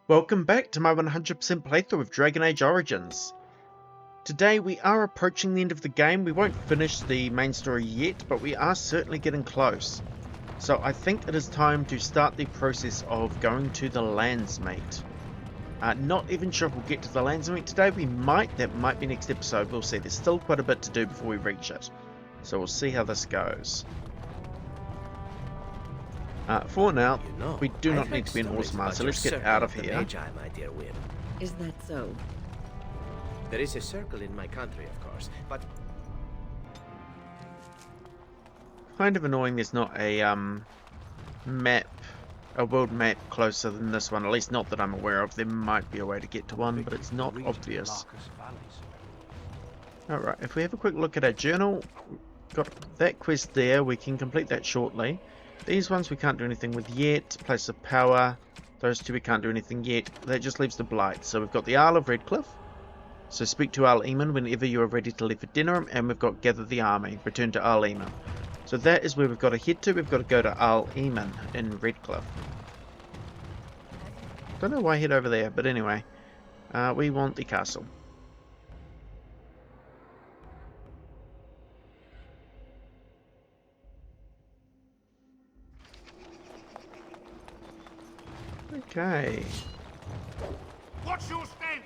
Welcome back to my 100% playthrough of Dragon Age Origins. Today we are approaching the end of the game. We won't finish the main story yet, but we are certainly getting close. So I think it is time to start the process of going to the Landsmeet. Not even sure if we'll get to the Landsmeet today. We might. That might be next episode. We'll see. There's still quite a bit to do before we reach it. So we'll see how this goes. For now, we do not need to be an Orzammar, so let's get out of here. Magi, my dear Wynn. Is that so? There is a circle in my country, of course, but Kind of annoying there's not a world map closer than this one, at least not that I'm aware of. There might be a way to get to one, but it's not obvious. Alright, if we have a quick look at our journal, got that quest there, we can complete that shortly. These ones we can't do anything with yet. Place of Power, those two we can't do anything yet. That just leaves the Blight. So we've got the Isle of Redcliffe. So speak to Al Eamon whenever you are ready to leave for Denerim, and we've got Gather the Army, return to Al Eamon. So that is where we've got to head to. We've got to go to Al Eamon in Redcliffe. Don't know why I head over there, but anyway. We want the castle. Okay. What's your stance?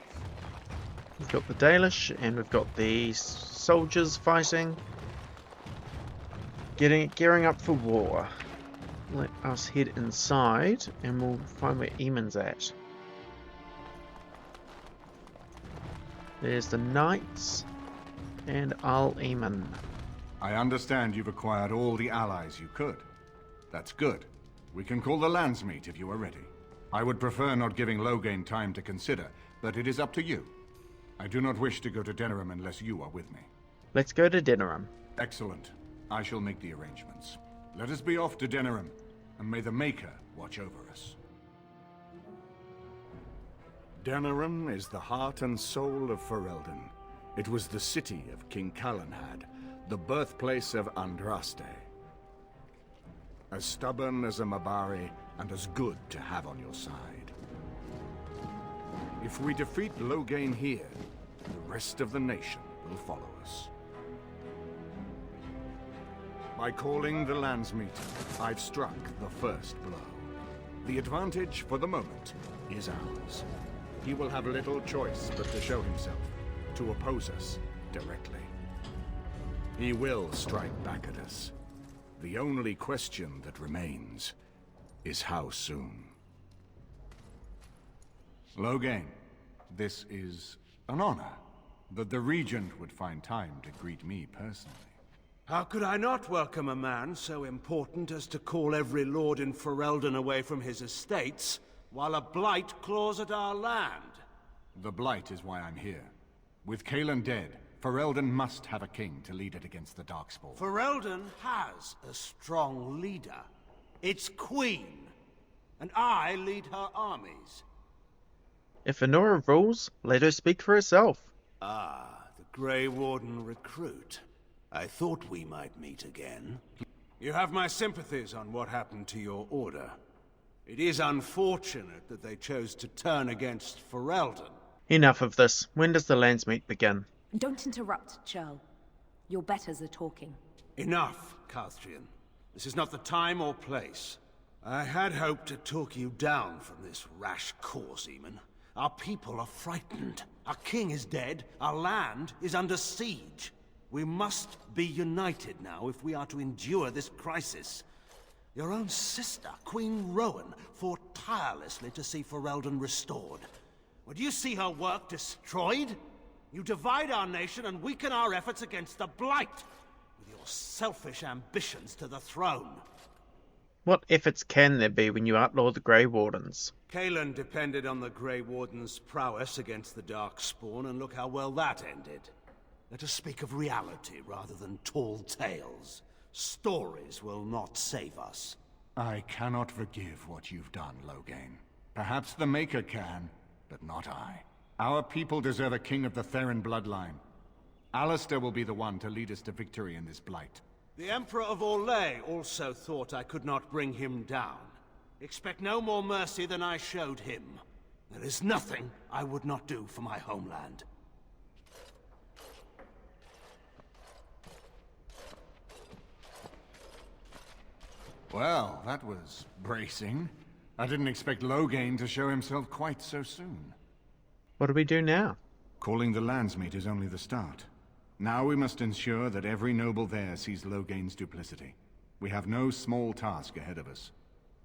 We've got the Dalish and we've got the soldiers fighting. Gearing up for war. Let us head inside and we'll find where Eamon's at. There's the Knights and Al Eamon. I understand you've acquired all the allies you could. That's good. We can call the Landsmeet if you are ready. I would prefer not giving Loghain time to consider, but it is up to you. I do not wish to go to Denerim unless you are with me. Let's go to Denerim. Excellent. I shall make the arrangements. Let us be off to Denerim, and may the Maker watch over us. Denerim is the heart and soul of Ferelden. It was the city of King Calenhad, the birthplace of Andraste. As stubborn as a Mabari, and as good to have on your side. If we defeat Loghain here, the rest of the nation will follow us. By calling the Landsmeet, I've struck the first blow. The advantage, for the moment, is ours. He will have little choice but to show himself, to oppose us directly. He will strike back at us. The only question that remains is how soon. Loghain, this is an honor that the Regent would find time to greet me personally. How could I not welcome a man so important as to call every lord in Ferelden away from his estates, while a blight claws at our land? The Blight is why I'm here. With Cailan dead, Ferelden must have a king to lead it against the Darkspawn. Ferelden has a strong leader. It's Queen, and I lead her armies. If Anora rules, let her speak for herself. Ah, the Grey Warden recruit. I thought we might meet again. You have my sympathies on what happened to your order. It is unfortunate that they chose to turn against Ferelden. Enough of this. When does the Landsmeet begin? Don't interrupt, Churl. Your betters are talking. Enough, Calthrian. This is not the time or place. I had hoped to talk you down from this rash course, Eamon. Our people are frightened. Our king is dead. Our land is under siege. We must be united now if we are to endure this crisis. Your own sister, Queen Rowan, fought tirelessly to see Ferelden restored. Would you see her work destroyed? You divide our nation and weaken our efforts against the Blight, with your selfish ambitions to the throne. What efforts can there be when you outlaw the Grey Wardens? Cailan depended on the Grey Warden's prowess against the Darkspawn, and look how well that ended. Let us speak of reality rather than tall tales. Stories will not save us. I cannot forgive what you've done, Loghain. Perhaps the Maker can, but not I. Our people deserve a king of the Theron bloodline. Alistair will be the one to lead us to victory in this Blight. The Emperor of Orlais also thought I could not bring him down. Expect no more mercy than I showed him. There is nothing I would not do for my homeland. Well, that was bracing. I didn't expect Loghain to show himself quite so soon. What do we do now? Calling the Landsmeet is only the start. Now we must ensure that every noble there sees Loghain's duplicity. We have no small task ahead of us.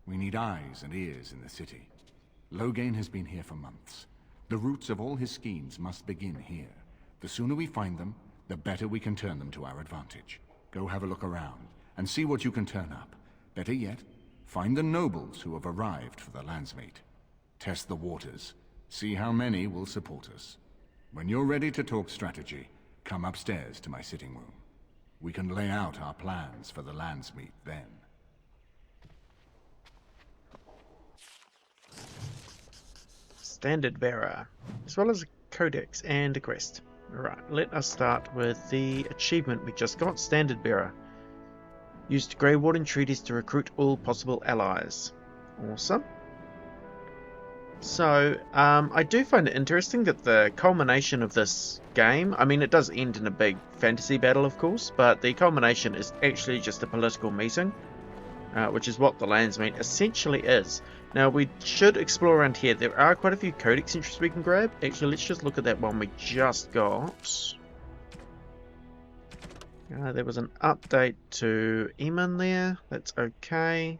We need eyes and ears in the city. Loghain has been here for months. The roots of all his schemes must begin here. The sooner we find them, the better we can turn them to our advantage. Go have a look around, and see what you can turn up. Better yet, find the nobles who have arrived for the Landsmeet. Test the waters. See how many will support us. When you're ready to talk strategy, come upstairs to my sitting room. We can lay out our plans for the Landsmeet then. Standard bearer, as well as a codex and a quest. Alright, let us start with the achievement we just got, Standard Bearer. Used Grey Warden treaties to recruit all possible allies. Awesome. So, I do find it interesting that the culmination of this game, I mean it does end in a big fantasy battle of course, but the culmination is actually just a political meeting, which is what the Landsmeet essentially is. Now we should explore around here. There are quite a few codex entries we can grab. Actually, let's just look at that one we just got. There was an update to Eamon there. That's okay.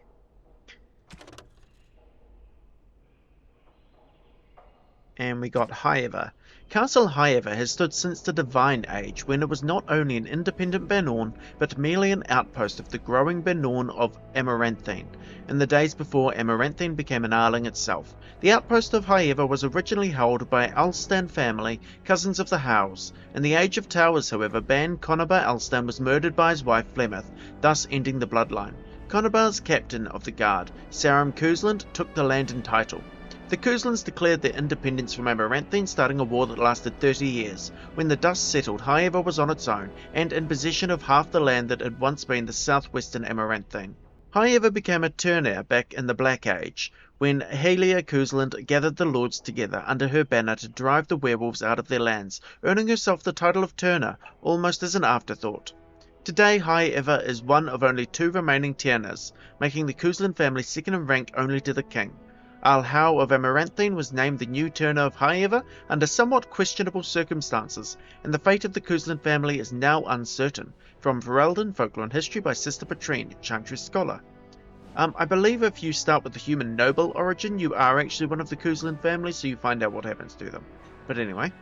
And we got Highever. Castle Highever has stood since the Divine Age, when it was not only an independent Bannorn, but merely an outpost of the growing Bannorn of Amaranthine, in the days before Amaranthine became an Arling itself. The outpost of Highever was originally held by Alstan family, cousins of the Howes. In the Age of Towers, however, Ban Conobar Alstan was murdered by his wife Flemeth, thus ending the bloodline. Conobar's captain of the guard, Sarum Kuzland, took the land and title. The Kuzlans declared their independence from Amaranthine, starting a war that lasted 30 years. When the dust settled, Highever was on its own, and in possession of half the land that had once been the southwestern Amaranthine. Highever became a Turner back in the Black Age, when Haelia Kuzland gathered the lords together under her banner to drive the werewolves out of their lands, earning herself the title of Turner, almost as an afterthought. Today, Highever is one of only 2 remaining Turners, making the Kuzland family second in rank only to the king. Al-How of Amaranthine was named the new Turner of Highever under somewhat questionable circumstances, and the fate of the Kuzland family is now uncertain. From Ferelden, Folklore and History by Sister Petrine, Chantry Scholar. I believe if you start with the human noble origin, you are actually one of the Kuzland family, so you find out what happens to them. But anyway.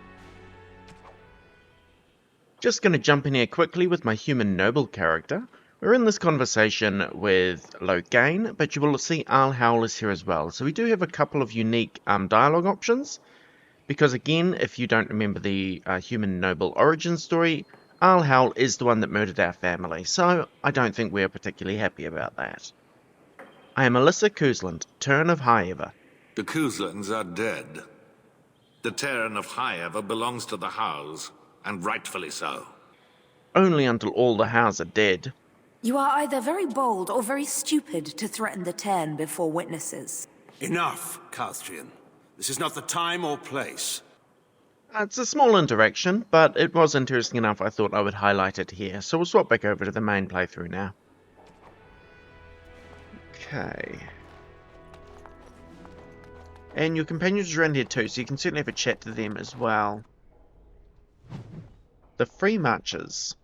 Just going to jump in here quickly with my human noble character. We're in this conversation with Loghain, but you will see Al-Howl is here as well. So we do have a couple of unique dialogue options, because again, if you don't remember the human noble origin story, Al-Howl is the one that murdered our family, so I don't think we're particularly happy about that. I am Alyssa Kuzland, Turn of Highever. The Kuzlans are dead. The Terran of Highever belongs to the Howes, and rightfully so. Only until all the Howes are dead. You are either very bold or very stupid to threaten the Tern before witnesses. Enough, Carstrian. This is not the time or place. It's a small interaction, but it was interesting enough I thought I would highlight it here. So we'll swap back over to the main playthrough now. Okay. And your companions are around here too, so you can certainly have a chat to them as well. The Free Marchers.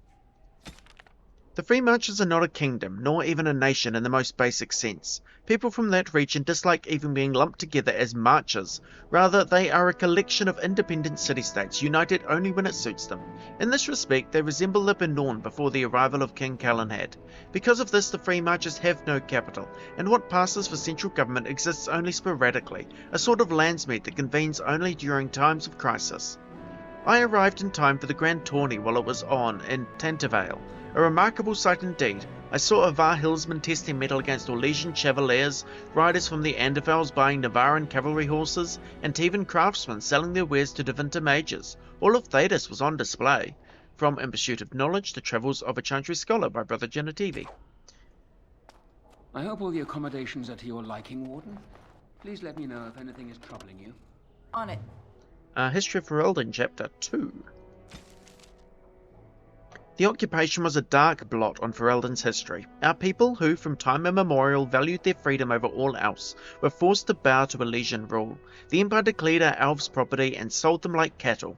The Free Marchers are not a kingdom, nor even a nation in the most basic sense. People from that region dislike even being lumped together as marchers. Rather, they are a collection of independent city-states, united only when it suits them. In this respect, they resemble the Bannorn before the arrival of King Calenhad. Because of this, the Free Marchers have no capital, and what passes for central government exists only sporadically, a sort of Landsmeet that convenes only during times of crisis. I arrived in time for the Grand Tourney while it was on in Tantavale. A remarkable sight indeed. I saw Avar hillsmen testing metal against Orlesian chevaliers, riders from the Andervales buying Navaran cavalry horses, and even craftsmen selling their wares to Devinter mages. All of Thedas was on display. From In Pursuit of Knowledge, The Travels of a Chantry Scholar by Brother Genetivi. I hope all the accommodations are to your liking, Warden. Please let me know if anything is troubling you. On it. History of Ferelden, Chapter 2. The occupation was a dark blot on Ferelden's history. Our people, who from time immemorial valued their freedom over all else, were forced to bow to Elysian rule. The Empire declared our elves property and sold them like cattle.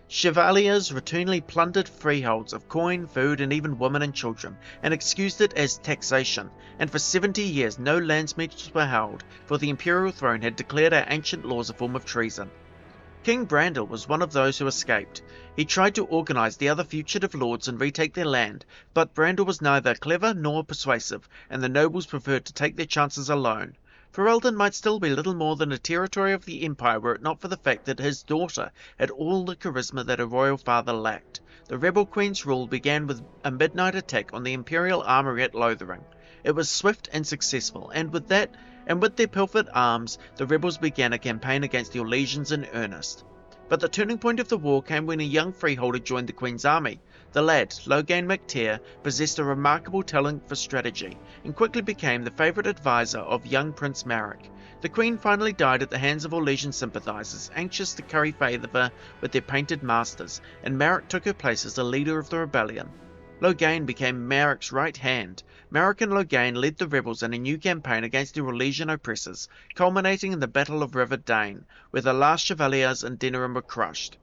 Chevaliers routinely plundered freeholds of coin, food, and even women and children, and excused it as taxation, and for 70 years no landsmeets were held, for the imperial throne had declared our ancient laws a form of treason. King Brandel was one of those who escaped. He tried to organise the other fugitive lords and retake their land, but Brandel was neither clever nor persuasive, and the nobles preferred to take their chances alone. Ferelden might still be little more than a territory of the Empire were it not for the fact that his daughter had all the charisma that her royal father lacked. The rebel queen's rule began with a midnight attack on the Imperial armoury at Lothering. It was swift and successful, and with their pilfered arms, the rebels began a campaign against the Orlesians in earnest. But the turning point of the war came when a young freeholder joined the Queen's army. The lad, Loghain MacTair, possessed a remarkable talent for strategy, and quickly became the favourite advisor of young Prince Maric. The Queen finally died at the hands of Orlesian sympathisers, anxious to curry favour with their painted masters, and Maric took her place as the leader of the rebellion. Loghain became Maric's right hand. Maric and Loghain led the rebels in a new campaign against the Orlesian oppressors, culminating in the Battle of River Dane, where the last Chevaliers in Denerim were crushed.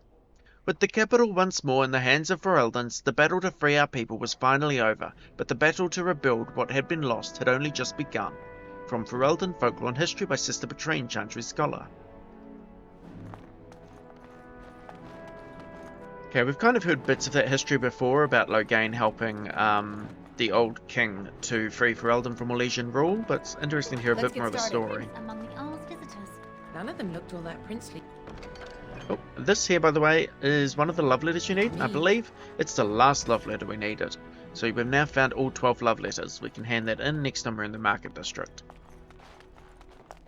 With the capital once more in the hands of Fereldans, the battle to free our people was finally over, but the battle to rebuild what had been lost had only just begun. From Ferelden Folklore and History by Sister Petrine, Chantry Scholar. Okay, we've kind of heard bits of that history before about Loghain helping the old king to free Ferelden from Orlesian rule, but it's interesting to hear a bit more of the story. Among the Arl's visitors. None of them looked all that princely. Oh, this here, by the way, is one of the love letters you need. I believe it's the last love letter we needed. So we've now found all 12 love letters. We can hand that in next time we're in the Market District.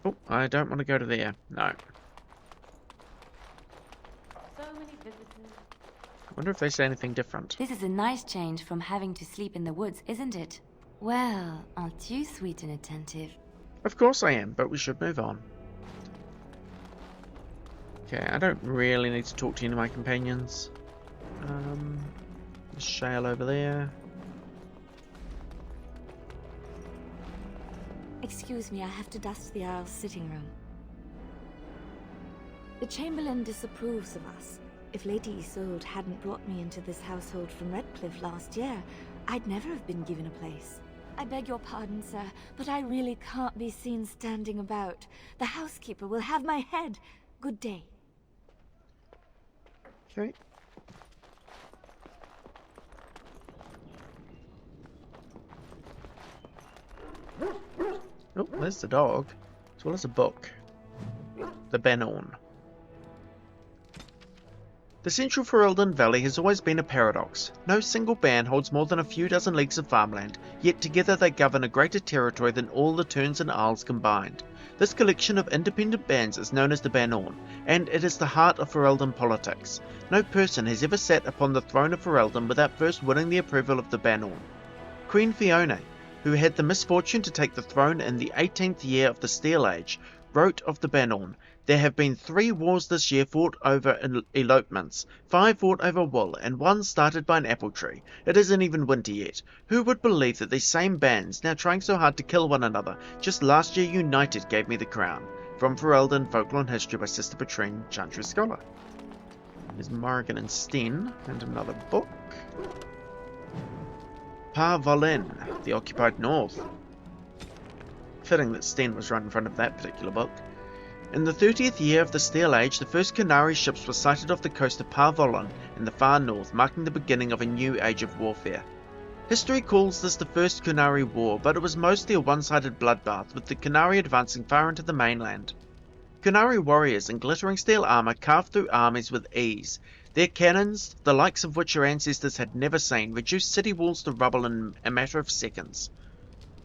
Oh, I don't want to go to there. No. So many visitors. I wonder if they say anything different. This is a nice change from having to sleep in the woods, isn't it? Well, aren't you sweet and attentive? Of course I am, but we should move on. Okay, I don't really need to talk to any of my companions. There's Shale over there. Excuse me, I have to dust the Earl's sitting room. The Chamberlain disapproves of us. If Lady Isolde hadn't brought me into this household from Redcliffe last year, I'd never have been given a place. I beg your pardon, sir, but I really can't be seen standing about. The housekeeper will have my head. Good day. Okay. Oh, there's the dog, as well as a book. The Bannorn. The central Ferelden Valley has always been a paradox. No single band holds more than a few dozen leagues of farmland, yet together they govern a greater territory than all the Terns and Isles combined. This collection of independent bands is known as the Bannorn, and it is the heart of Ferelden politics. No person has ever sat upon the throne of Ferelden without first winning the approval of the Bannorn. Queen Fiona, who had the misfortune to take the throne in the 18th year of the Steel Age, wrote of the Bannorn, "There have been 3 wars this year fought over elopements, 5 fought over wool, and 1 started by an apple tree. It isn't even winter yet. Who would believe that these same bands, now trying so hard to kill one another, just last year united gave me the crown?" From Ferelden Folklore and History by Sister Petrine, Chantry Scholar. There's Morrigan and Sten, and another book. Par Vollen, The Occupied North. Fitting that Sten was right in front of that particular book. In the 30th year of the Steel Age, the first Qunari ships were sighted off the coast of Par Vollen in the far north, marking the beginning of a new age of warfare. History calls this the First Qunari War, but it was mostly a one-sided bloodbath, with the Qunari advancing far into the mainland. Qunari warriors in glittering steel armour carved through armies with ease. Their cannons, the likes of which our ancestors had never seen, reduced city walls to rubble in a matter of seconds.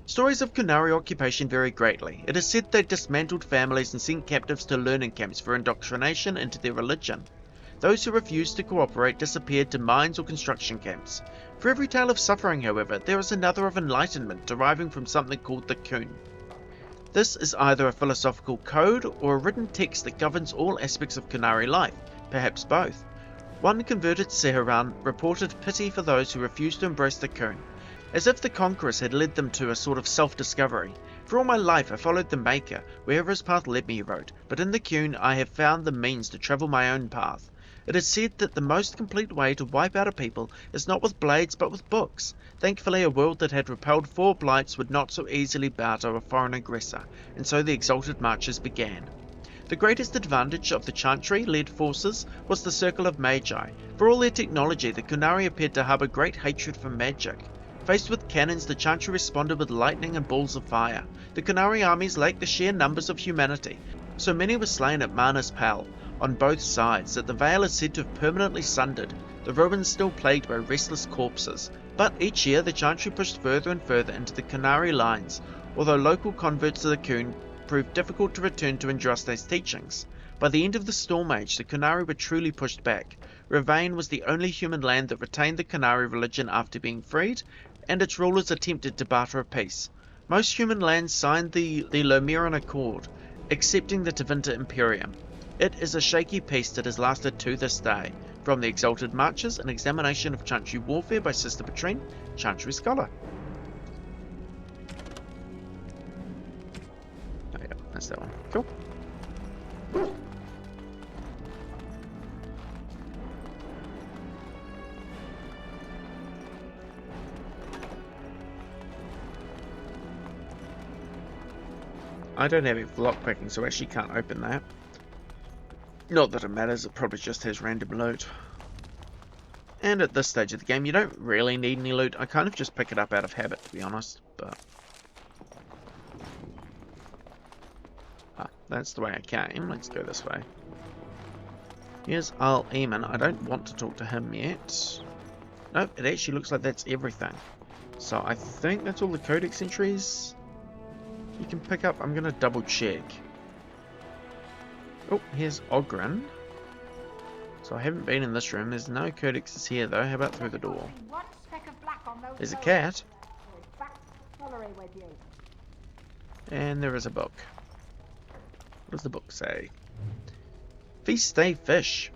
Stories of Qunari occupation vary greatly. It is said they dismantled families and sent captives to learning camps for indoctrination into their religion. Those who refused to cooperate disappeared to mines or construction camps. For every tale of suffering, however, there is another of enlightenment deriving from something called the Qun. This is either a philosophical code or a written text that governs all aspects of Qunari life, perhaps both. One converted Seharan reported pity for those who refused to embrace the Khun, as if the conquerors had led them to a sort of self-discovery. For all my life I followed the Maker, wherever his path led me, he wrote, but in the Khun I have found the means to travel my own path. It is said that the most complete way to wipe out a people is not with blades but with books. Thankfully a world that had repelled 4 blights would not so easily bow to a foreign aggressor, and so the exalted marches began. The greatest advantage of the Chantry-led forces was the Circle of Magi. For all their technology, the Qunari appeared to harbour great hatred for magic. Faced with cannons, the Chantry responded with lightning and balls of fire. The Qunari armies lacked the sheer numbers of humanity. So many were slain at Manus Pal, on both sides, that the Vale is said to have permanently sundered, the ruins still plagued by restless corpses. But each year the Chantry pushed further and further into the Qunari lines, although local converts to the Khun proved difficult to return to Andraste's teachings. By the end of the Storm Age, the Qunari were truly pushed back. Ravain was the only human land that retained the Qunari religion after being freed, and its rulers attempted to barter a peace. Most human lands signed the Lomiran Accord, accepting the Tevinter Imperium. It is a shaky peace that has lasted to this day. From the Exalted Marches, an examination of Chantry warfare by Sister Petrine, Chantry Scholar. Oh yeah, that's that one. Cool. I don't have it for lockpicking, so I actually can't open that. Not that it matters, it probably just has random loot. And at this stage of the game, you don't really need any loot. I kind of just pick it up out of habit, to be honest, but... that's the way I came. Let's go this way. Here's Al Eamon. I don't want to talk to him yet. Nope, it actually looks like that's everything. So I think that's all the codex entries you can pick up. I'm going to double check. Oh, here's Ogren. So I haven't been in this room. There's no codexes here though. How about through the door? There's a cat. And there is a book. What does the book say? Feast day fish.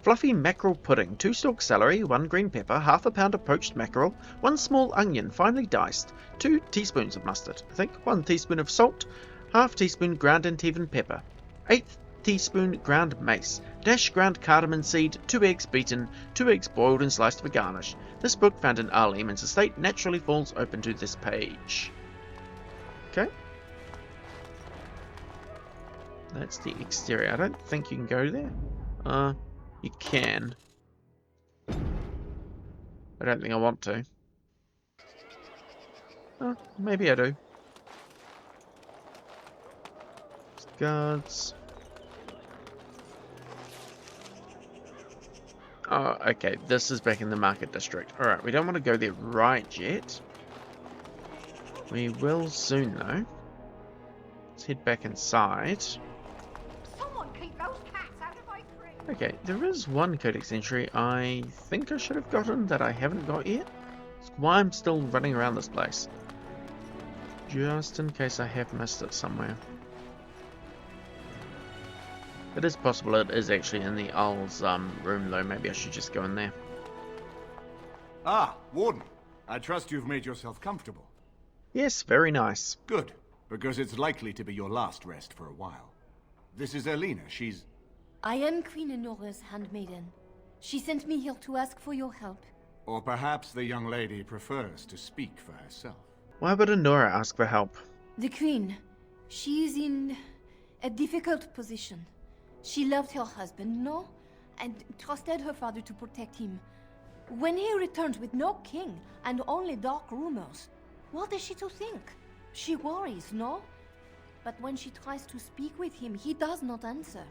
Fluffy mackerel pudding, 2 stalks celery, 1 green pepper, half a pound of poached mackerel, 1 small onion finely diced, 2 teaspoons of mustard, I think, 1 teaspoon of salt, half teaspoon ground Antivan pepper, 1/8 teaspoon ground mace, dash ground cardamom seed, 2 eggs beaten, 2 eggs boiled and sliced for garnish. This book found in Al Eamon's estate naturally falls open to this page. Okay. That's the exterior. I don't think you can go there. You can. I don't think I want to. Maybe I do. Guards. Oh, okay. This is back in the market district. Alright, we don't want to go there right yet. We will soon, though. Let's head back inside. Okay, there is one codex entry I think I should have gotten that I haven't got yet. That's why I'm still running around this place. Just in case I have missed it somewhere. It is possible it is actually in the Al's room though. Maybe I should just go in there. Ah, Warden. I trust you've made yourself comfortable. Yes, very nice. Good, because it's likely to be your last rest for a while. This is Elena. She's... I am Queen Enora's handmaiden. She sent me here to ask for your help. Or perhaps the young lady prefers to speak for herself. Why would Enora ask for help? The Queen. She is in a difficult position. She loved her husband, no? And trusted her father to protect him. When he returns with no king and only dark rumors, what is she to think? She worries, no? But when she tries to speak with him, he does not answer.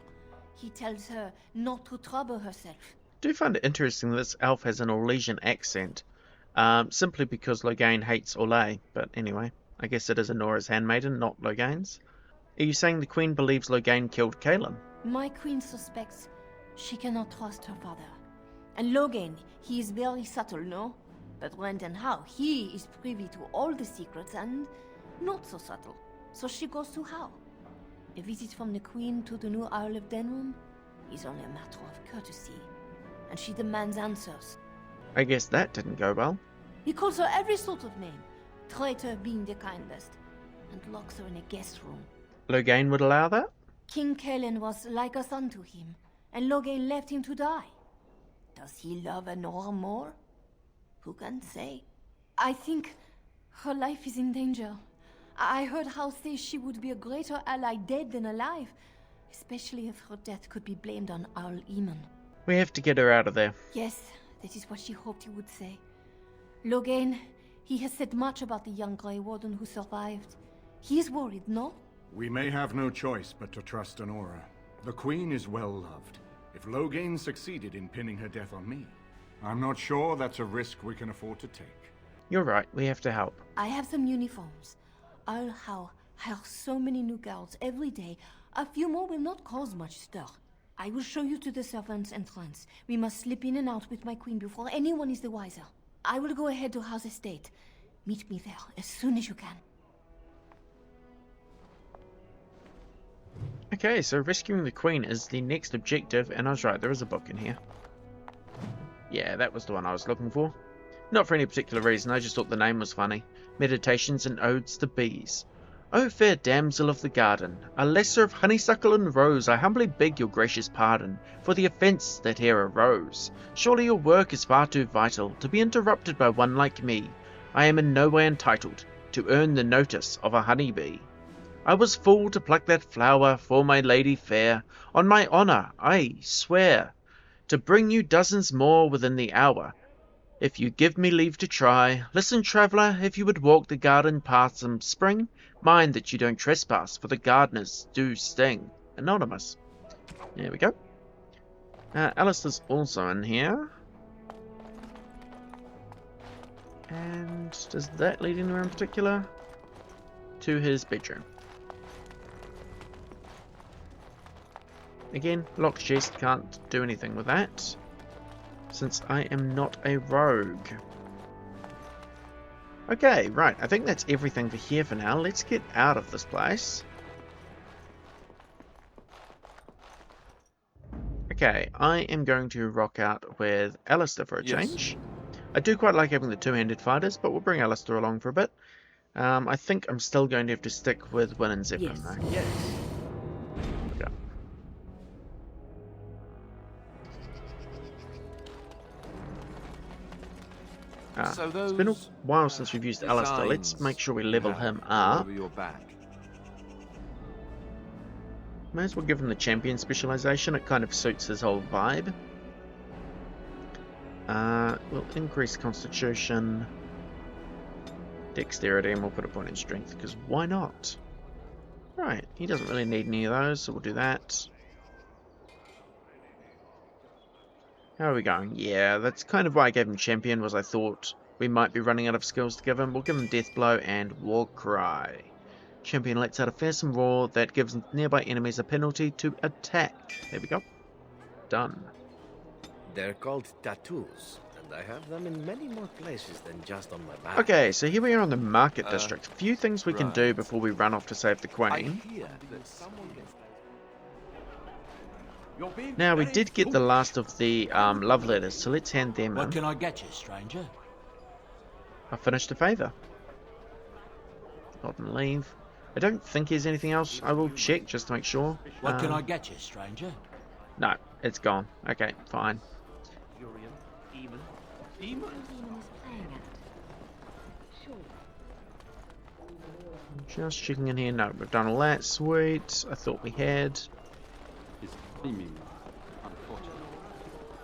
He tells her not to trouble herself. I do find it interesting that this elf has an Orlesian accent, simply because Loghain hates Orlais, but anyway, I guess it is Enora's handmaiden, not Loghain's. Are you saying the Queen believes Loghain killed Cailan? My Queen suspects she cannot trust her father. And Loghain, he is very subtle, no? But when and how, he is privy to all the secrets, and not so subtle. So she goes to how? A visit from the Queen to the new Isle of Denrum is only a matter of courtesy, and she demands answers. I guess that didn't go well. He calls her every sort of name, traitor being the kindest, and locks her in a guest room. Loghain would allow that? King Kellen was like a son to him, and Loghain left him to die. Does he love Nora more? Who can say? I think her life is in danger. I heard Hal say she would be a greater ally dead than alive, especially if her death could be blamed on Arl Eamon. We have to get her out of there. Yes, that is what she hoped he would say. Loghain, he has said much about the young Grey Warden who survived. He is worried, no? We may have no choice but to trust Honora. The Queen is well loved. If Loghain succeeded in pinning her death on me, I'm not sure that's a risk we can afford to take. You're right, we have to help. I have some uniforms. I'll hire so many new guards every day. A few more will not cause much stir. I will show you to the servants' entrance. We must slip in and out with my queen before anyone is the wiser. I will go ahead to House Estate. Meet me there as soon as you can. Okay, so rescuing the Queen is the next objective, and I was right, there is a book in here. Yeah, that was the one I was looking for. Not for any particular reason, I just thought the name was funny. Meditations and Odes to Bees. O fair damsel of the garden, a lesser of honeysuckle and rose, I humbly beg your gracious pardon for the offence that here arose. Surely your work is far too vital to be interrupted by one like me. I am in no way entitled to earn the notice of a honeybee. I was fool to pluck that flower for my lady fair. On my honour, I swear to bring you dozens more within the hour, if you give me leave to try. Listen, traveller, if you would walk the garden path some spring, mind that you don't trespass, for the gardeners do sting. Anonymous. There we go. Alistair's also in here. And does that lead anywhere in particular? To his bedroom. Again, locked chest, can't do anything with that, since I am not a rogue. Okay, right, I think that's everything for here for now. Let's get out of this place. Okay, I am going to rock out with Alistair for a change. I do quite like having the two-handed fighters, but we'll bring Alistair along for a bit. I think I'm still going to have to stick with Wynn and Zephyr, though. Yes. Okay. So it's been a while since we've used Alistair. Let's make sure we level him up. Your back. May as well give him the champion specialization. It kind of suits his whole vibe. We'll increase constitution, dexterity, and we'll put a point in strength, because why not? Right, he doesn't really need any of those, so we'll do that. How are we going? Yeah, that's kind of why I gave him champion, was I thought we might be running out of skills to give him. We'll give him death blow and war cry. Champion lets out a fearsome roar that gives nearby enemies a penalty to attack. There we go. Done. They're called tattoos, and I have them in many more places than just on my back. Okay, so here we are in the market district. A few things we can do before we run off to save the Queen. Now, we did get the last of the love letters, so let's hand them in. What can I get you, stranger? I finished a favour. Not in leave. I don't think there's anything else. I will check just to make sure. What can I get you, stranger? No, it's gone. Okay, fine. Just checking in here. No, we've done all that. Sweet. I thought we had.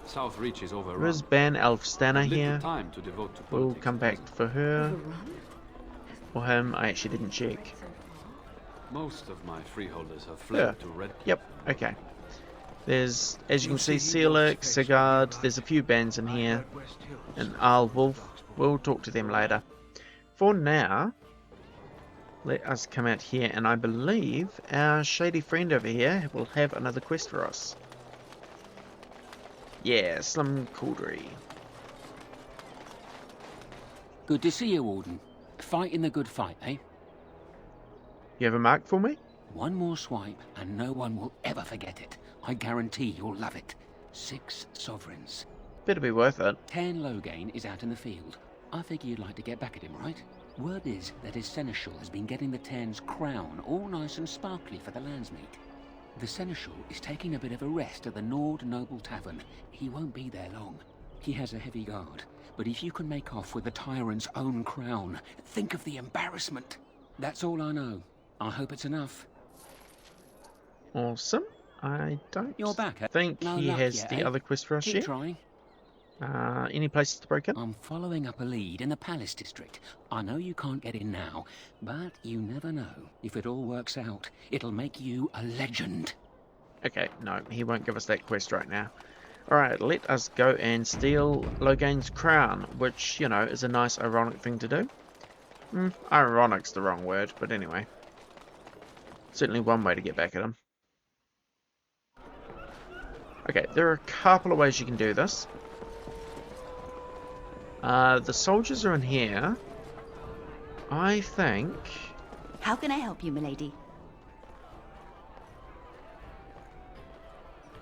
South Reach is overrun. There's Ban Elfstana here. Time to devote to We'll come back for her. Or him. I actually didn't check. Most of my freeholders have fled to Red. Yep, okay. There's, as you can see, Seelix, Sigurd, there's a few bands in here. And Arlwolf. We'll talk to them later. For now, let us come out here, and I believe our shady friend over here will have another quest for us. Yeah, Slum Cauldry. Good to see you, Warden. Fighting the good fight, eh? You have a mark for me? One more swipe, and no one will ever forget it. I guarantee you'll love it. 6 sovereigns. Better be worth it. Tern Loghain is out in the field. I figure you'd like to get back at him, right? Word is that his seneschal has been getting the Tern's crown all nice and sparkly for the landsmeet. The seneschal is taking a bit of a rest at the Nord Noble Tavern. He won't be there long. He has a heavy guard, but if you can make off with the tyrant's own crown, think of the embarrassment. That's all I know. I hope it's enough. Awesome. I don't You're back, eh? think No he luck has yet, the eh? other quest for us Keep yet. trying. Any places to break in? I'm following up a lead in the Palace District. I know you can't get in now, but you never know. If it all works out, it'll make you a legend. Okay, no, he won't give us that quest right now. Alright, let us go and steal Loghain's crown, which, you know, is a nice ironic thing to do. Ironic's the wrong word, but anyway. Certainly one way to get back at him. Okay, there are a couple of ways you can do this. The soldiers are in here. I think... How can I help you, milady?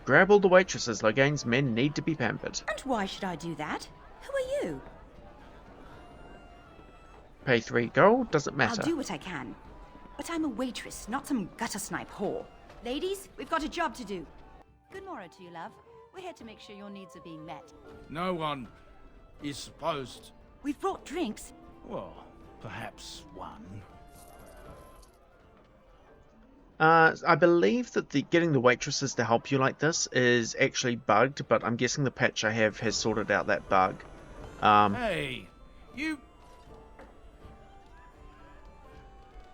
Grab all the waitresses. Loghain's men need to be pampered. And why should I do that? Who are you? Pay 3 gold, doesn't matter. I'll do what I can. But I'm a waitress, not some gutter-snipe whore. Ladies, we've got a job to do. Good morrow to you, love. We're here to make sure your needs are being met. No one is supposed... We've brought drinks. Well, perhaps one. I believe that getting the waitresses to help you like this is actually bugged, but I'm guessing the patch I have has sorted out that bug. Hey, you...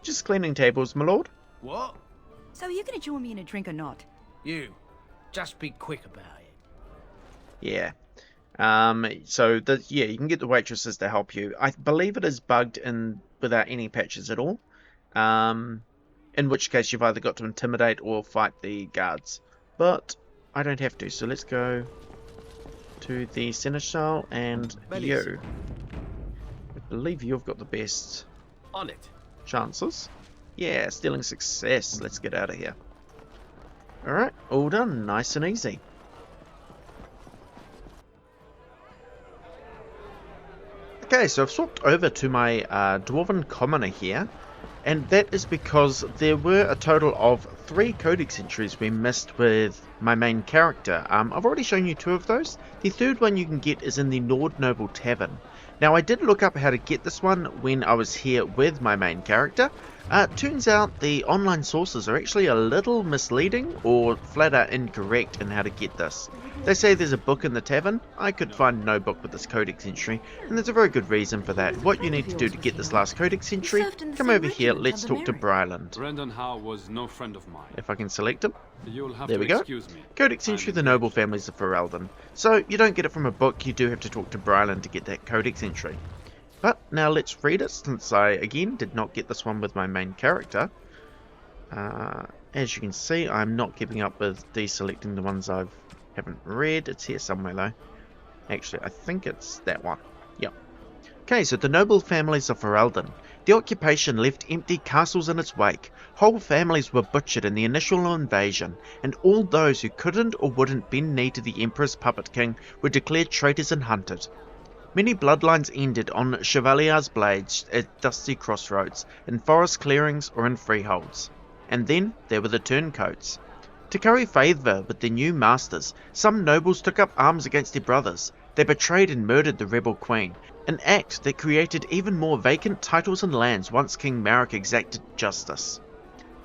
Just cleaning tables, my lord. What? So are you going to join me in a drink or not? You. Just be quick about it. Yeah. Yeah, you can get the waitresses to help you. I believe it is bugged in without any patches at all. In which case you've either got to intimidate or fight the guards. But I don't have to, so let's go to the seneschal and you. I believe you've got the best On it. chances. Yeah, stealing success. Let's get out of here. Alright, all done. Nice and easy. Okay, so I've swapped over to my Dwarven Commoner here, and that is because there were a total of 3 codex entries we missed with my main character. I've already shown you 2 of those. The third one you can get is in the Nord Noble Tavern. Now, I did look up how to get this one when I was here with my main character. Turns out the online sources are actually a little misleading or flat out incorrect in how to get this. They say there's a book in the tavern. I could find no book with this codex entry, and there's a very good reason for that. What you need to do to get this last codex entry, come over here, let's talk to Bryland. Brendan Howe was no friend of mine. If I can select him. You'll have There to we go. excuse me. Codex entry, the noble families of Ferelden. So you don't get it from a book, you do have to talk to Bryland to get that codex entry. But now let's read it, since I again did not get this one with my main character. As you can see, I'm not keeping up with deselecting the ones I haven't read. It's here somewhere though. Actually, I think it's that one. Yep. Okay, so the noble families of Ferelden. The occupation left empty castles in its wake. Whole families were butchered in the initial invasion, and all those who couldn't or wouldn't bend knee to the Emperor's puppet king were declared traitors and hunted. Many bloodlines ended on Chevalier's blades at dusty crossroads, in forest clearings or in freeholds. And then there were the turncoats. To curry favour with their new masters, some nobles took up arms against their brothers. They betrayed and murdered the rebel queen, an act that created even more vacant titles and lands once King Maric exacted justice.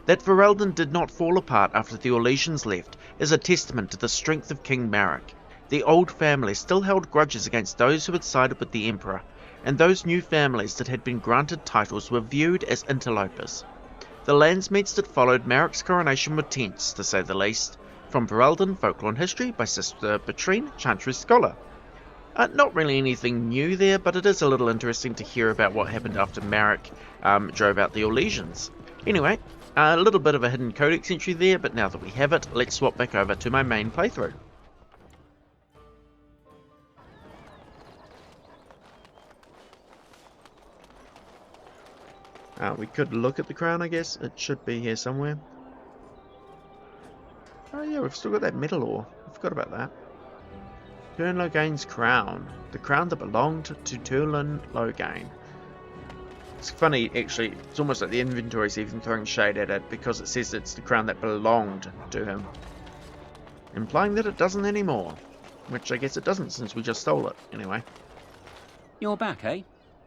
That Ferelden did not fall apart after the Orlesians left is a testament to the strength of King Maric. The old families still held grudges against those who had sided with the Emperor, and those new families that had been granted titles were viewed as interlopers. The landsmeets that followed Maric's coronation were tense, to say the least. From Ferelden, Folklore and History by Sister Petrine, Chantry Scholar. Not really anything new there, but it is a little interesting to hear about what happened after Maric drove out the Orlesians. Anyway, a little bit of a hidden codex entry there, but now that we have it, let's swap back over to my main playthrough. We could look at the crown, I guess. It should be here somewhere. Oh yeah, we've still got that metal ore. I forgot about that. Turn Logain's crown. The crown that belonged to Turlin Logain. It's funny, actually. It's almost like the inventory's even throwing shade at it because it says it's the crown that belonged to him. Implying that it doesn't anymore. Which I guess it doesn't since we just stole it, anyway. You're back, eh?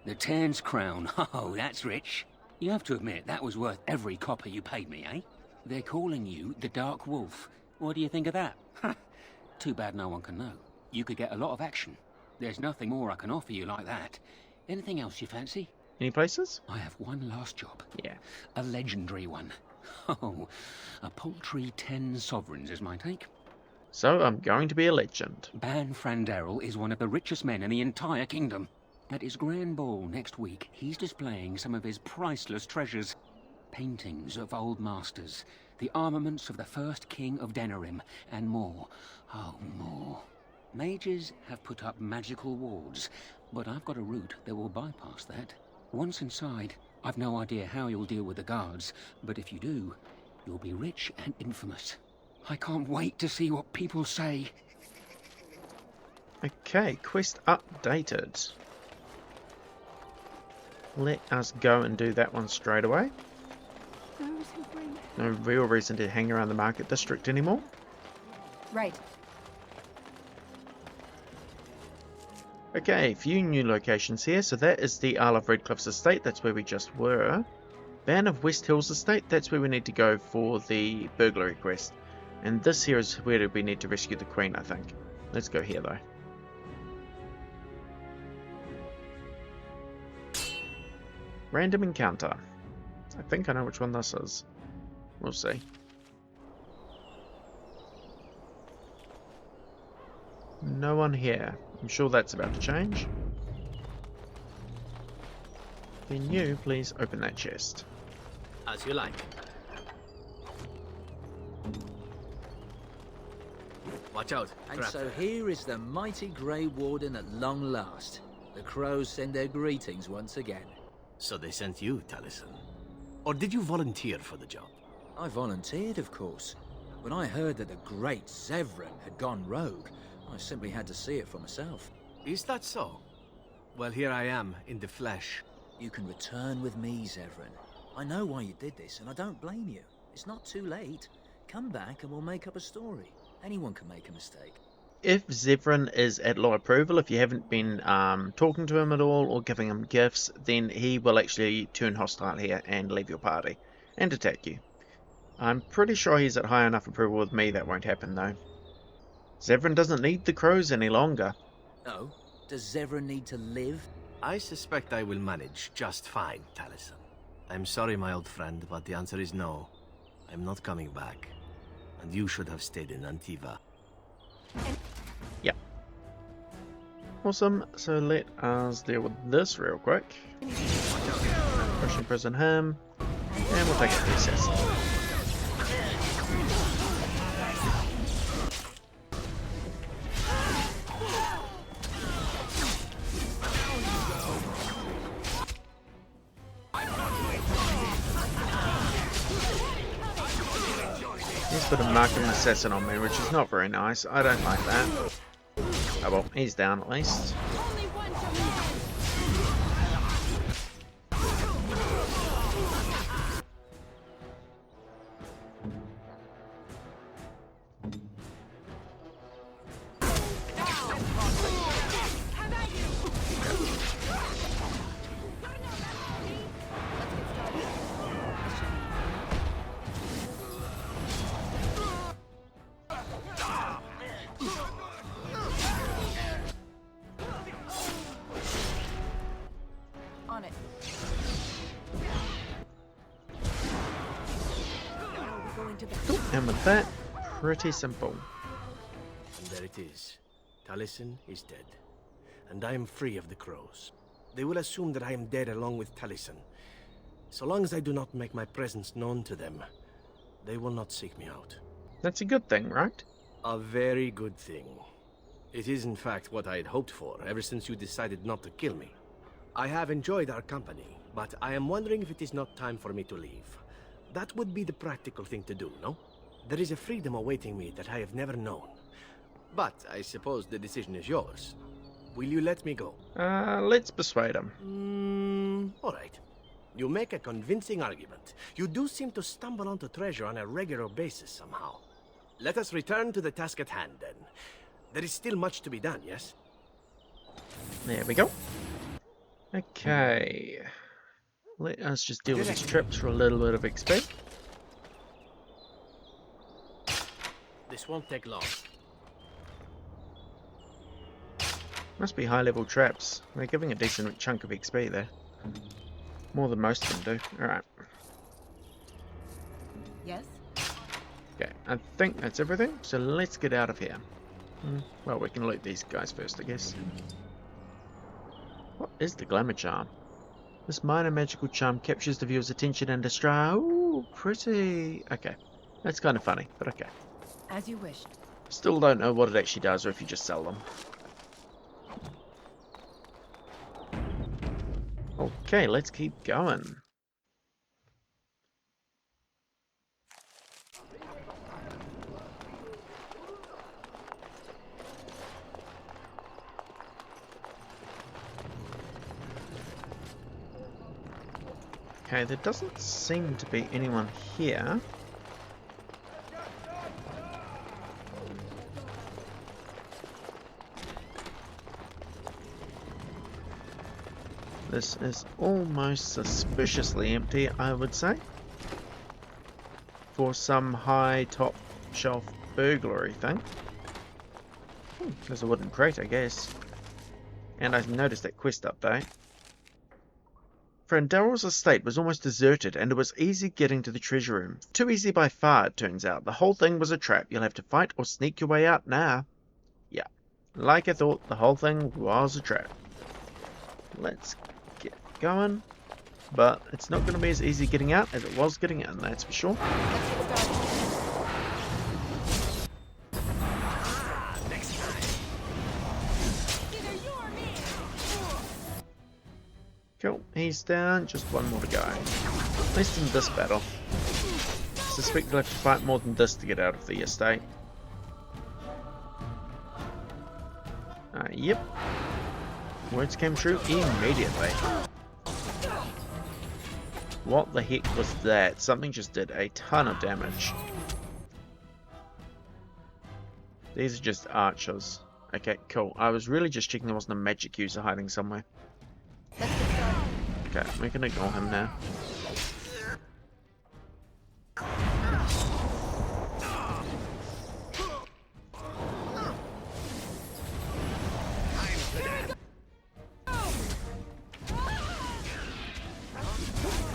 The Tairn's crown. Oh, that's rich. You have to admit, that was worth every copper you paid me, eh? They're calling you the Dark Wolf. What do you think of that? Too bad no one can know. You could get a lot of action. There's nothing more I can offer you like that. Anything else you fancy? Any places? I have one last job. Yeah. A legendary one. Oh, a paltry 10 sovereigns is my take. So I'm going to be a legend. Ban Frandarel is one of the richest men in the entire kingdom. At his grand ball next week, he's displaying some of his priceless treasures. Paintings of old masters, the armaments of the first king of Denerim, and more. Oh, more. Mages have put up magical wards, but I've got a route that will bypass that. Once inside, I've no idea how you'll deal with the guards, but if you do, you'll be rich and infamous. I can't wait to see what people say. Okay, quest updated. Let us go and do that one straight away. No real reason to hang around the market district anymore. Right. Okay, a few new locations here. So that is the Isle of Redcliffe's estate. That's where we just were. Ban of West Hills estate. That's where we need to go for the burglary quest. And this here is where we need to rescue the Queen, I think. Let's go here, though. Random encounter. I think I know which one this is. We'll see. No one here. I'm sure that's about to change. Can you please open that chest? As you like. Watch out. And so here is the mighty Grey Warden at long last. The crows send their greetings once again. So they sent you, Taliesin. Or did you volunteer for the job? I volunteered, of course. When I heard that the great Zevran had gone rogue, I simply had to see it for myself. Is that so? Well, here I am, in the flesh. You can return with me, Zevran. I know why you did this, and I don't blame you. It's not too late. Come back and we'll make up a story. Anyone can make a mistake. If Zevran is at low approval, if you haven't been talking to him at all or giving him gifts, then he will actually turn hostile here and leave your party and attack you. I'm pretty sure he's at high enough approval with me that won't happen though. Zevran doesn't need the crows any longer. Oh? Does Zevran need to live? I suspect I will manage just fine, Taliesin. I'm sorry, my old friend, but the answer is no. I'm not coming back. And you should have stayed in Antiva. Yep. Awesome, so let us deal with this real quick. Push imprison him, and we'll take a recess. He's put a marking assassin on me, which is not very nice. I don't like that. Oh well, he's down at least. And with that, pretty simple. And there it is. Taliesin is dead. And I am free of the crows. They will assume that I am dead along with Taliesin. So long as I do not make my presence known to them, they will not seek me out. That's a good thing, right? A very good thing. It is in fact what I had hoped for ever since you decided not to kill me. I have enjoyed our company, but I am wondering if it is not time for me to leave. That would be the practical thing to do, no? There is a freedom awaiting me that I have never known. But I suppose the decision is yours. Will you let me go? Let's persuade him. All right. You make a convincing argument. You do seem to stumble onto treasure on a regular basis somehow. Let us return to the task at hand, then. There is still much to be done, yes? There we go. Okay. Let us just deal with these traps for a little bit of XP. This won't take long. Must be high-level traps. They're giving a decent chunk of XP there. More than most of them do. Alright. Yes? Okay, I think that's everything. So let's get out of here. Well, we can loot these guys first, I guess. What is the glamour charm? This minor magical charm captures the viewer's attention and distract. Ooh, pretty. Okay, that's kind of funny, but okay. As you wished. Still don't know what it actually does, or if you just sell them. Okay, let's keep going. Okay, there doesn't seem to be anyone here. This is almost suspiciously empty, I would say. For some high top shelf burglary thing. There's a wooden crate, I guess. And I noticed that quest update. Friend Daryl's estate was almost deserted, and it was easy getting to the treasure room. Too easy by far, it turns out. The whole thing was a trap. You'll have to fight or sneak your way out now. Yeah, like I thought, the whole thing was a trap. Let's get going. But it's not going to be as easy getting out as it was getting in, that's for sure. Cool, he's down, just one more to go. At least in this battle. Suspect we'll have to fight more than this to get out of the estate. Yep. Words came true immediately. What the heck was that? Something just did a ton of damage. These are just archers. Okay, cool. I was really just checking there wasn't a magic user hiding somewhere. Okay, we can ignore him now.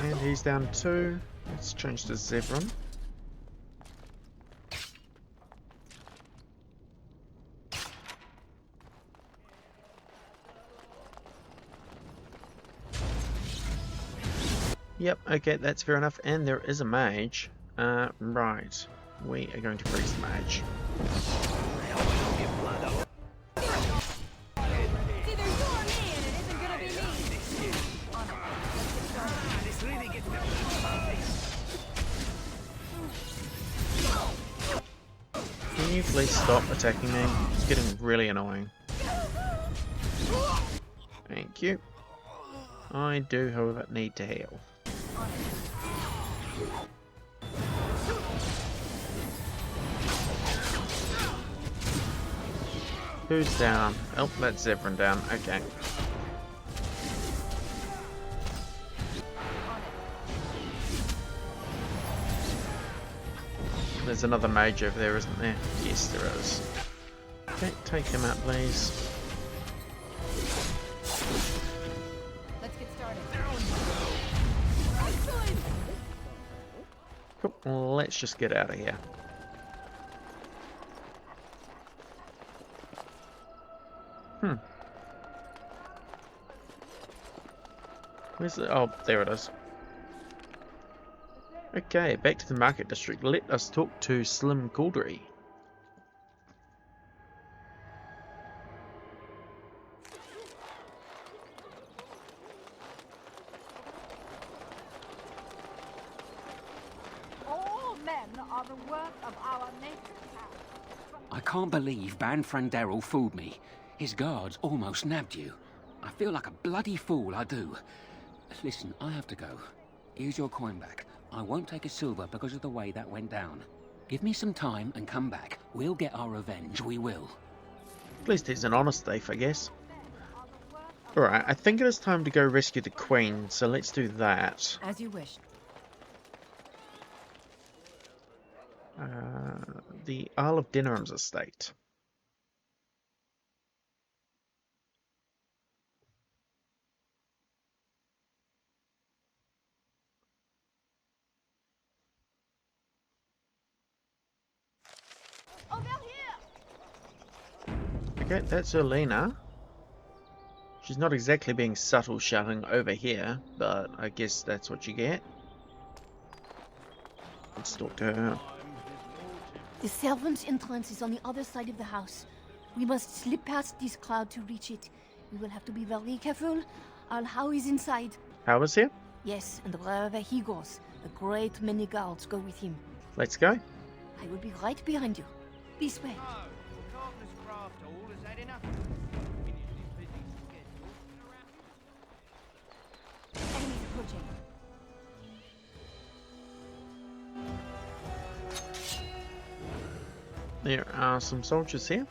And he's down too. Let's change to Zevran. Yep, okay, that's fair enough. And there is a mage. Right. We are going to freeze the mage. Can you please stop attacking me? It's getting really annoying. Thank you. I do, however, need to heal. Who's down? Oh, that's Zevran down. Okay. There's another mage over there, isn't there? Yes, there is. Okay, take him out, please. Let's get started. Cool. Let's just get out of here. Where's the... Oh, there it is. Okay, back to the market district. Let us talk to Slim Cauldry. are the work of our native I can't believe Banfran Darrell fooled me. His guards almost nabbed you. I feel like a bloody fool, I do. Listen, I have to go. Here's your coin back. I won't take a silver because of the way that went down. Give me some time and come back. We'll get our revenge, we will. At least he's an honest thief, I guess. Alright, I think it is time to go rescue the Queen, so let's do that. As you wish. The Isle of Denerim's estate. Over here! Okay, that's Erlina. She's not exactly being subtle shouting over here, but I guess that's what you get. Let's talk to her. The servants' entrance is on the other side of the house. We must slip past this crowd to reach it. We will have to be very careful. Our How is inside. How is here? Yes, and wherever he goes, a great many guards go with him. Let's go. I will be right behind you. This way. Enemies approaching. There are some soldiers here.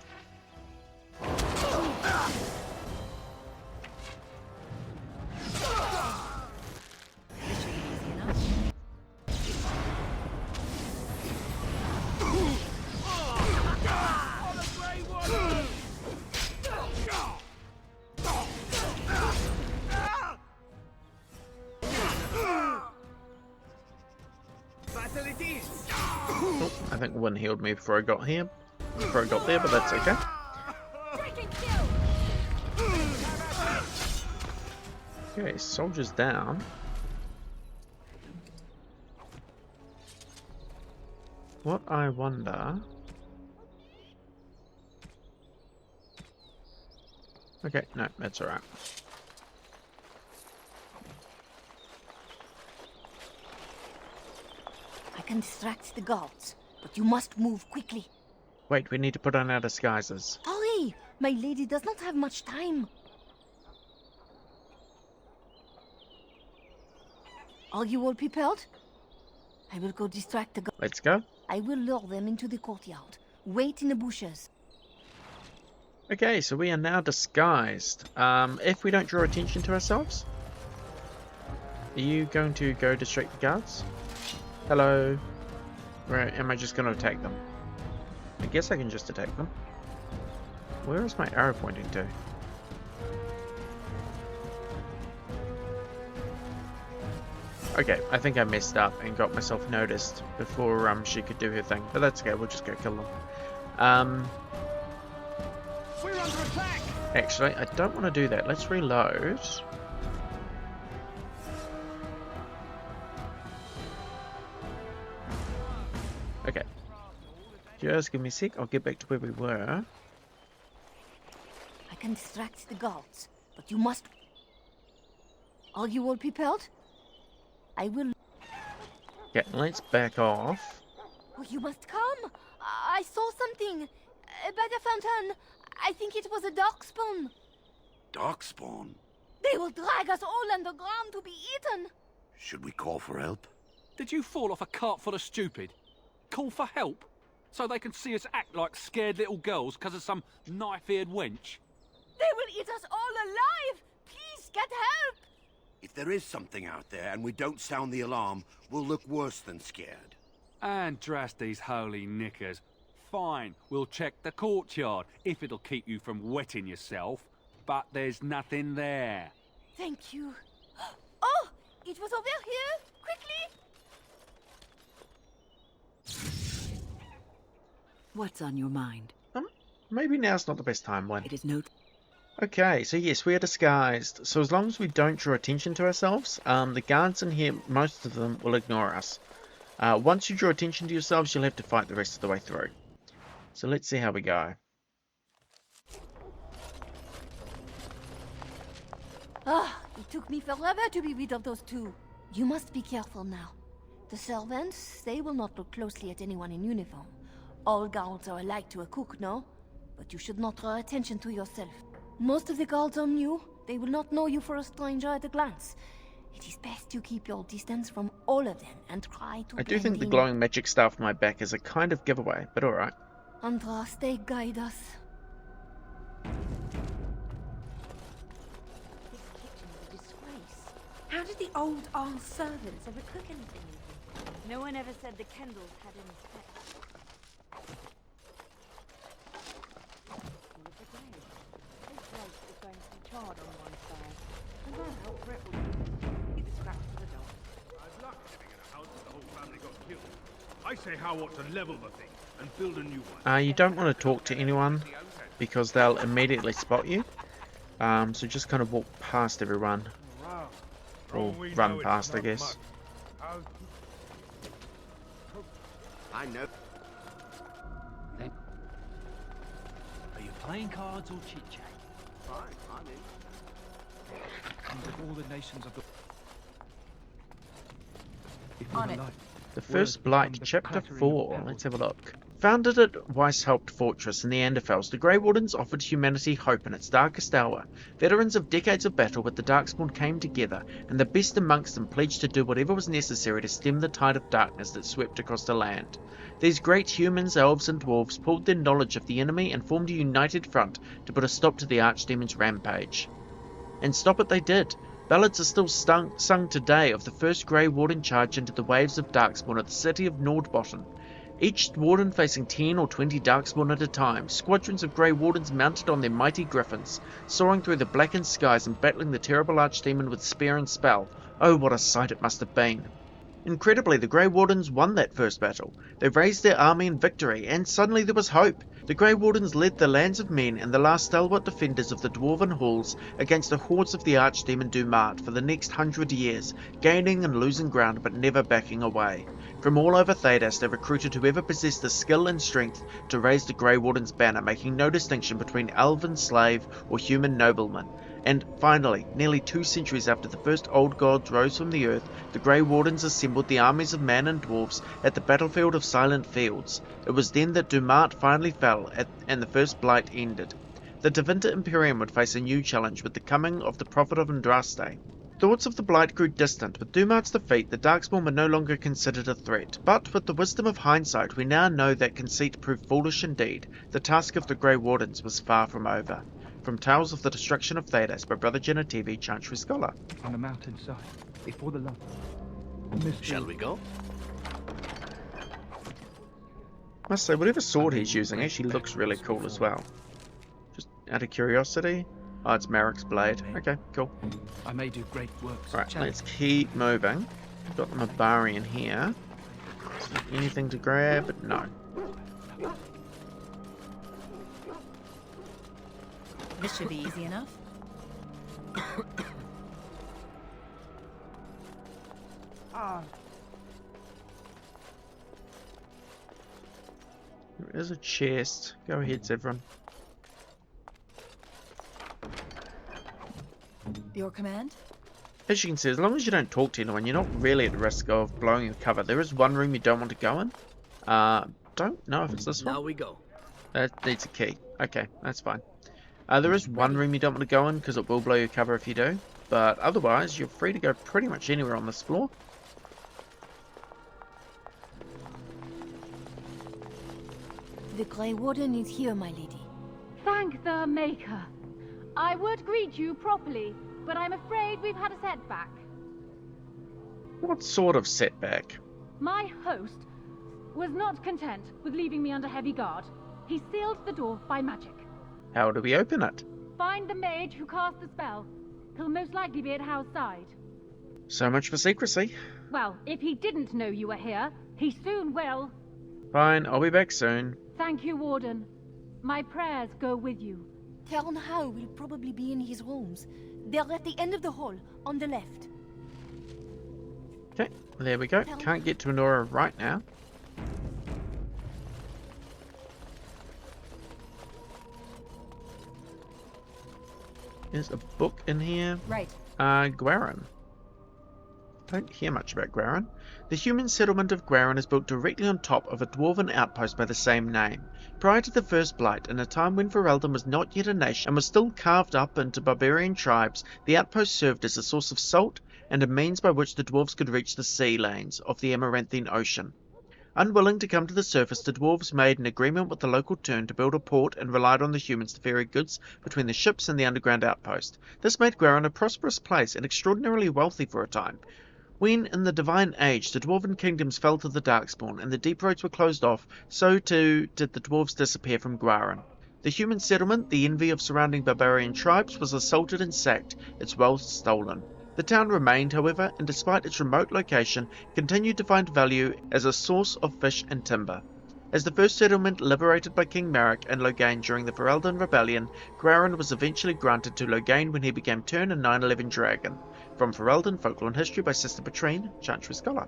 Oh, I think one healed me before I got here. Before I got there, but that's okay. Okay, soldiers down. What I wonder... Okay, no, that's alright. I can distract the guards, but you must move quickly. Wait, we need to put on our disguises. Hurry! My lady does not have much time. Are you all prepared? I will go distract the guards. Let's go. I will lure them into the courtyard. Wait in the bushes. Okay, so we are now disguised. If we don't draw attention to ourselves, are you going to go distract the guards? Hello. Or am I just going to attack them? I guess I can just attack them. Where is my arrow pointing to? Okay, I think I messed up and got myself noticed before she could do her thing. But that's okay, we'll just go kill them. We're under attack! Actually, I don't want to do that. Let's reload. Okay. Just give me a sec. I'll get back to where we were. I can distract the guards, but you must... Are you all prepared? I will... Yeah, let's back off. Oh, you must come. I saw something. By the fountain. I think it was a darkspawn. Darkspawn? They will drag us all underground to be eaten. Should we call for help? Did you fall off a cart full of stupid? Call for help? So they can see us act like scared little girls because of some knife-eared wench? They will eat us all alive! Please, get help! If there is something out there and we don't sound the alarm, we'll look worse than scared. Andraste's holy knickers. Fine, we'll check the courtyard, if it'll keep you from wetting yourself. But there's nothing there. Thank you. Oh! It was over here! Quickly! What's on your mind? Maybe now's not the best time, Lynn. It is no... Okay, so yes, we are disguised. So as long as we don't draw attention to ourselves, the guards in here, most of them will ignore us. Once you draw attention to yourselves, you'll have to fight the rest of the way through. So let's see how we go. Ah, it took me forever to be rid of those two. You must be careful now. The servants, they will not look closely at anyone in uniform. All guards are alike to a cook, no? But you should not draw attention to yourself. Most of the guards are new. They will not know you for a stranger at a glance. It is best you keep your distance from all of them and try to I do think the blend in. glowing magic staff on my back is a kind of giveaway, but alright. Andraste, guide us. This kitchen is a disgrace. How did the old Arl servants ever cook anything in here? No one ever said the Kendalls had any specs. This place is going to be charred on one side. And well, Brett will be the scraps of the dog. I'd luck living in a house where the whole family got killed. I say Hal ought to level the thing and build a new one. You don't want to talk to anyone because they'll immediately spot you. So just kind of walk past everyone. Or run past, I guess. I know. Are you playing cards or chit-chat? Fine, I'm in. And of all the nations of the... On it. The First Blight, Chapter 4. Let's have a look. Founded at Weishaupt Fortress in the Anderfels, the Grey Wardens offered humanity hope in its darkest hour. Veterans of decades of battle with the Darkspawn came together, and the best amongst them pledged to do whatever was necessary to stem the tide of darkness that swept across the land. These great humans, elves and dwarves pooled their knowledge of the enemy and formed a united front to put a stop to the Archdemon's rampage. And stop it they did. Ballads are still sung today of the first Grey Warden charge into the waves of Darkspawn at the city of Nordbotten. Each warden facing 10 or 20 Darkspawn at a time, squadrons of Grey Wardens mounted on their mighty griffins, soaring through the blackened skies and battling the terrible Archdemon with spear and spell. Oh, what a sight it must have been! Incredibly, the Grey Wardens won that first battle. They raised their army in victory, and suddenly there was hope. The Grey Wardens led the lands of men and the last stalwart defenders of the dwarven halls against the hordes of the Archdemon Dumat for the next 100 years, gaining and losing ground but never backing away. From all over Thedas they recruited whoever possessed the skill and strength to raise the Grey Warden's banner, making no distinction between elven slave or human nobleman. And finally, nearly 2 centuries after the first old gods rose from the earth, the Grey Wardens assembled the armies of man and dwarves at the battlefield of Silent Fields. It was then that Dumat finally fell, and the First Blight ended. The Tevinter Imperium would face a new challenge with the coming of the Prophet of Andraste. Thoughts of the Blight grew distant. With Dumat's defeat, the Darkspawn were no longer considered a threat. But with the wisdom of hindsight, we now know that conceit proved foolish indeed. The task of the Grey Wardens was far from over. From Tales of the Destruction of Thedas by Brother Genetivi, Chantry Scholar. On the mountainside, before the Shall we go? Must say, whatever sword he's using actually looks really cool as well. Just out of curiosity. Oh, it's Marik's blade. Okay, cool. I may do great works. Right, let's keep moving. Got the Mabari in here. Is there anything to grab? No. This should be easy enough. There is a chest. Go ahead, everyone. Your command? As you can see, as long as you don't talk to anyone, you're not really at risk of blowing your cover. There is one room you don't want to go in. Don't know if it's this one. Now we go. That needs a key. Okay, that's fine. There is one room you don't want to go in because it will blow your cover if you do. But otherwise, you're free to go pretty much anywhere on this floor. The Grey Warden is here, my lady. Thank the Maker. I would greet you properly, but I'm afraid we've had a setback. What sort of setback? My host was not content with leaving me under heavy guard. He sealed the door by magic. How do we open it? Find the mage who cast the spell. He'll most likely be at Hal's side. So much for secrecy. Well, if he didn't know you were here, he soon will. Fine, I'll be back soon. Thank you, Warden. My prayers go with you. Cairn Hal will probably be in his rooms. They're at the end of the hall, on the left. Okay, there we go. Can't get to Anora right now. There's a book in here. Right. Gwaren. Don't hear much about Gwaren. The human settlement of Gwaren is built directly on top of a dwarven outpost by the same name. Prior to the First Blight, in a time when Ferelden was not yet a nation and was still carved up into barbarian tribes, the outpost served as a source of salt and a means by which the dwarves could reach the sea lanes of the Amaranthine Ocean. Unwilling to come to the surface, the dwarves made an agreement with the local Tern to build a port and relied on the humans to ferry goods between the ships and the underground outpost. This made Gwaren a prosperous place and extraordinarily wealthy for a time. When, in the Divine Age, the dwarven kingdoms fell to the Darkspawn and the deep roads were closed off, so too did the dwarves disappear from Gwaren. The human settlement, the envy of surrounding barbarian tribes, was assaulted and sacked, its wealth stolen. The town remained, however, and despite its remote location, continued to find value as a source of fish and timber. As the first settlement liberated by King Maric and Loghain during the Ferelden Rebellion, Gwaren was eventually granted to Loghain when he became Tern and 911 Dragon. From Ferelden, Folklore and History by Sister Petrine, Chantry Scholar.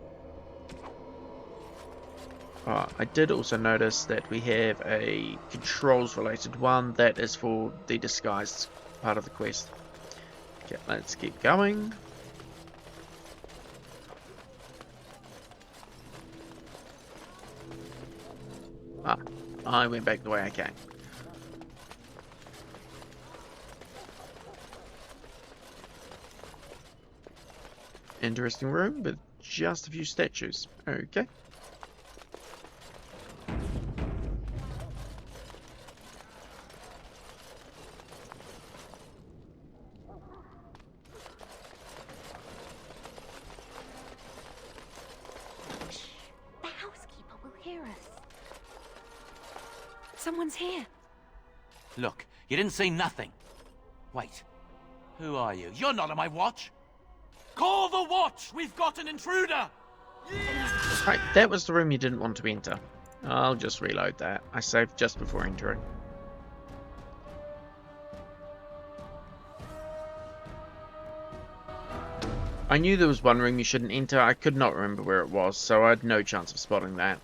I did also notice that we have a controls related one that is for the disguised part of the quest. Okay, let's keep going. I went back the way I came. Interesting room with just a few statues. Okay. The housekeeper will hear us. Someone's here. Look, you didn't say nothing. Wait. Who are you? You're not on my watch. Call the watch! We've got an intruder! Right, that was the room you didn't want to enter. I'll just reload that. I saved just before entering. I knew there was one room you shouldn't enter. I could not remember where it was, so I had no chance of spotting that.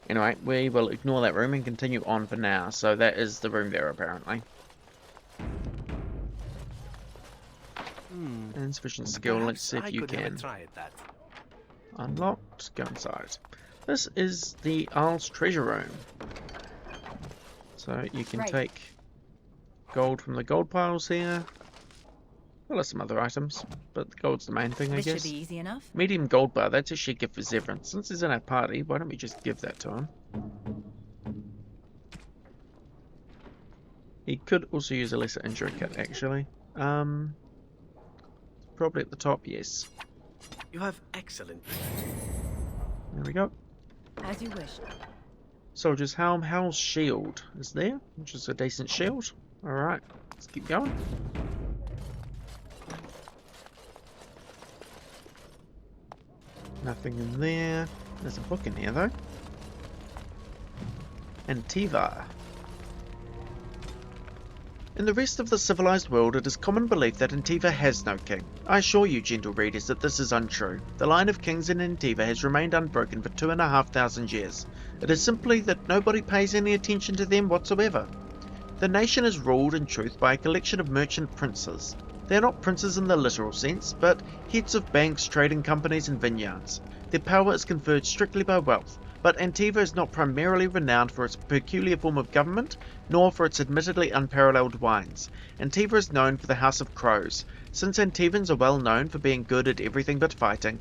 Anyway, we will ignore that room and continue on for now. So that is the room there, apparently. Insufficient skill. Let's see if you can. Unlocked. Go inside. This is the Isle's treasure room. So you can take gold from the gold piles here. Well, there's some other items, but gold's the main thing, I guess. This should be easy enough. Medium gold bar. That's actually a gift for Zevran. Since he's in our party, why don't we just give that to him? He could also use a lesser injury kit, actually. Probably at the top, yes. You have excellent. There we go. As you wish. Soldier's helm. Howl's shield is there, which is a decent shield. Alright, let's keep going. Nothing in there. There's a book in here, though. Antiva. In the rest of the civilized world, it is common belief that Antiva has no king. I assure you, gentle readers, that this is untrue. The line of kings in Antiva has remained unbroken for 2,500 years. It is simply that nobody pays any attention to them whatsoever. The nation is ruled, in truth, by a collection of merchant princes. They are not princes in the literal sense, but heads of banks, trading companies and vineyards. Their power is conferred strictly by wealth, but Antiva is not primarily renowned for its peculiar form of government, nor for its admittedly unparalleled wines. Antiva is known for the House of Crows. Since Antivans are well known for being good at everything but fighting,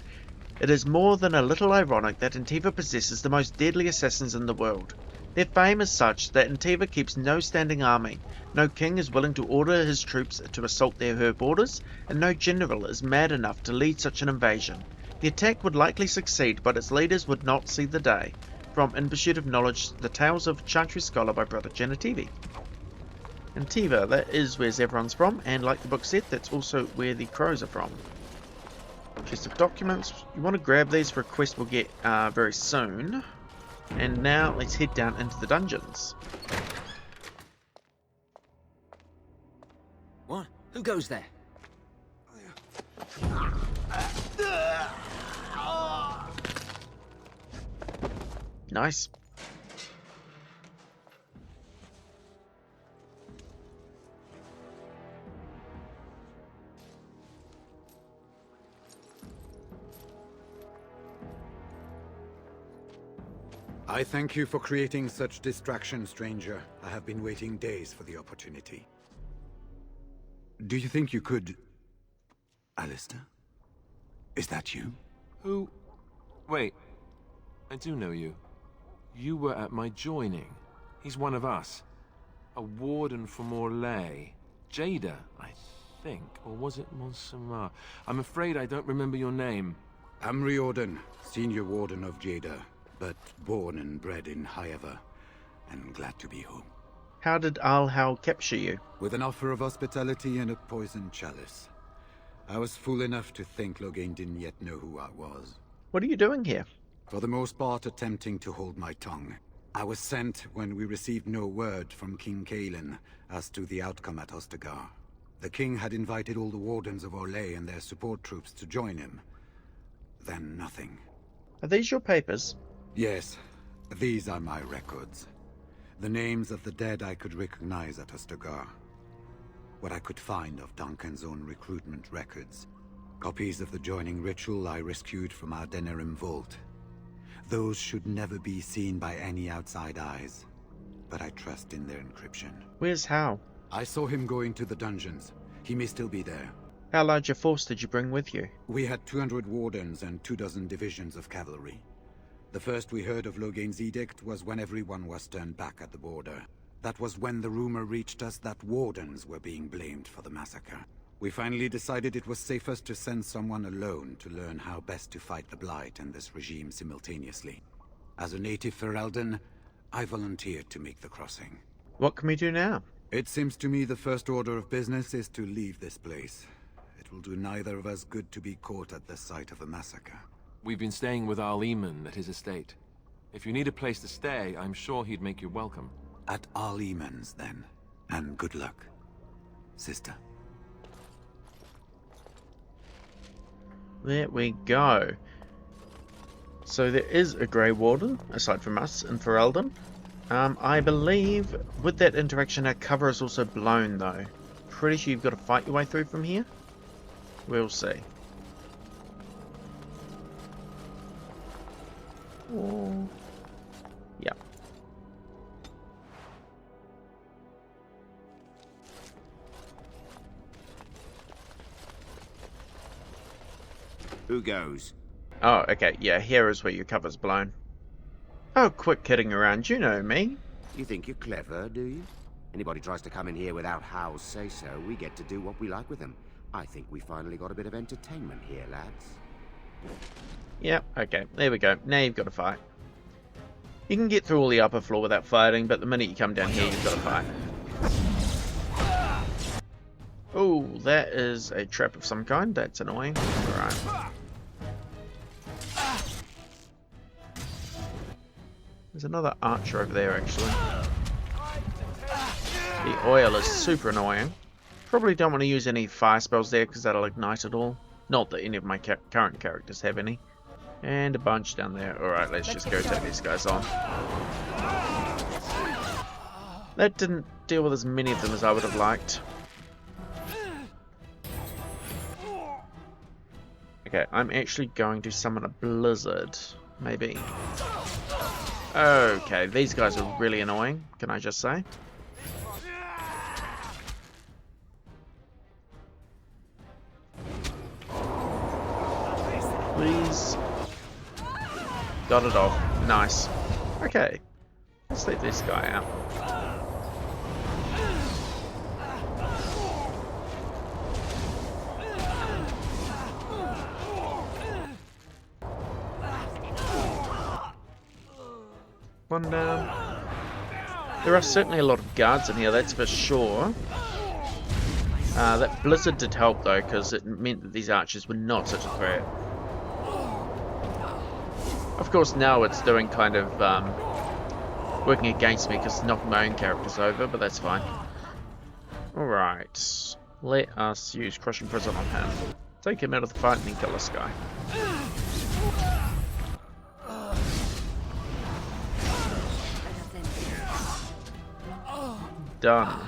it is more than a little ironic that Antiva possesses the most deadly assassins in the world. Their fame is such that Antiva keeps no standing army, no king is willing to order his troops to assault her borders, and no general is mad enough to lead such an invasion. The attack would likely succeed, but its leaders would not see the day. From In Pursuit of Knowledge, The Tales of Chantry Scholar by Brother Genetivi. Antiva, that is where Zevran's from, and like the book said, that's also where the crows are from. Chest of documents. You want to grab these for a quest we'll get very soon. And now let's head down into the dungeons. What? Who goes there? Nice. I thank you for creating such distraction, stranger. I have been waiting days for the opportunity. Do you think you could... Alistair? Is that you? Who? Wait. I do know you. You were at my joining. He's one of us. A warden from Orlais. Jada, I think. Or was it Montsemar? I'm afraid I don't remember your name. I'm Riordan, senior warden of Jada, but born and bred in Highever, and glad to be home. How did Alhal capture you? With an offer of hospitality and a poisoned chalice. I was fool enough to think Loghain didn't yet know who I was. What are you doing here? For the most part, attempting to hold my tongue. I was sent when we received no word from King Cailan as to the outcome at Ostagar. The king had invited all the wardens of Orlais and their support troops to join him. Then nothing. Are these your papers? Yes, these are my records. The names of the dead I could recognize at Ostagar. What I could find of Duncan's own recruitment records. Copies of the joining ritual I rescued from our Denerim vault. Those should never be seen by any outside eyes, but I trust in their encryption. Where's Hal? I saw him going to the dungeons. He may still be there. How large a force did you bring with you? We had 200 wardens and 24 divisions of cavalry. The first we heard of Loghain's edict was when everyone was turned back at the border. That was when the rumor reached us that wardens were being blamed for the massacre. We finally decided it was safest to send someone alone to learn how best to fight the Blight and this regime simultaneously. As a native Ferelden, I volunteered to make the crossing. What can we do now? It seems to me the first order of business is to leave this place. It will do neither of us good to be caught at the site of a massacre. We've been staying with Arl Eamon at his estate. If you need a place to stay, I'm sure he'd make you welcome. At Arl Eamon's, then. And good luck, sister. There we go. So there is a Grey Warden, aside from us, in Ferelden. I believe with that interaction our cover is also blown though. Pretty sure you've got to fight your way through from here. We'll see. Oh. Yeah. Who goes? Oh, okay. Yeah, here is where your cover's blown. Oh, quit kidding around. You know me. You think you're clever, do you? Anybody tries to come in here without Hal's say-so, we get to do what we like with them. I think we finally got a bit of entertainment here, lads. Yep, okay. There we go. Now you've got to fight. You can get through all the upper floor without fighting, but the minute you come down here, you've got to fight. Oh, that is a trap of some kind. That's annoying. Alright. There's another archer over there, actually. The oil is super annoying. Probably don't want to use any fire spells there because that'll ignite it all. Not that any of my current characters have any. And a bunch down there. Alright, let's just go take these guys on. That didn't deal with as many of them as I would have liked. Okay, I'm actually going to summon a blizzard. Maybe. Okay, these guys are really annoying, can I just say? Please. Got it off. Nice. Okay. Let's let this guy out. One down. There are certainly a lot of guards in here, that's for sure. That blizzard did help though, because it meant that these archers were not such a threat. Of course now it's doing kind of working against me because it's knocking my own characters over, but that's fine. Alright. Let us use Crushing Prison on him. Take him out of the fight and then kill this guy. Done.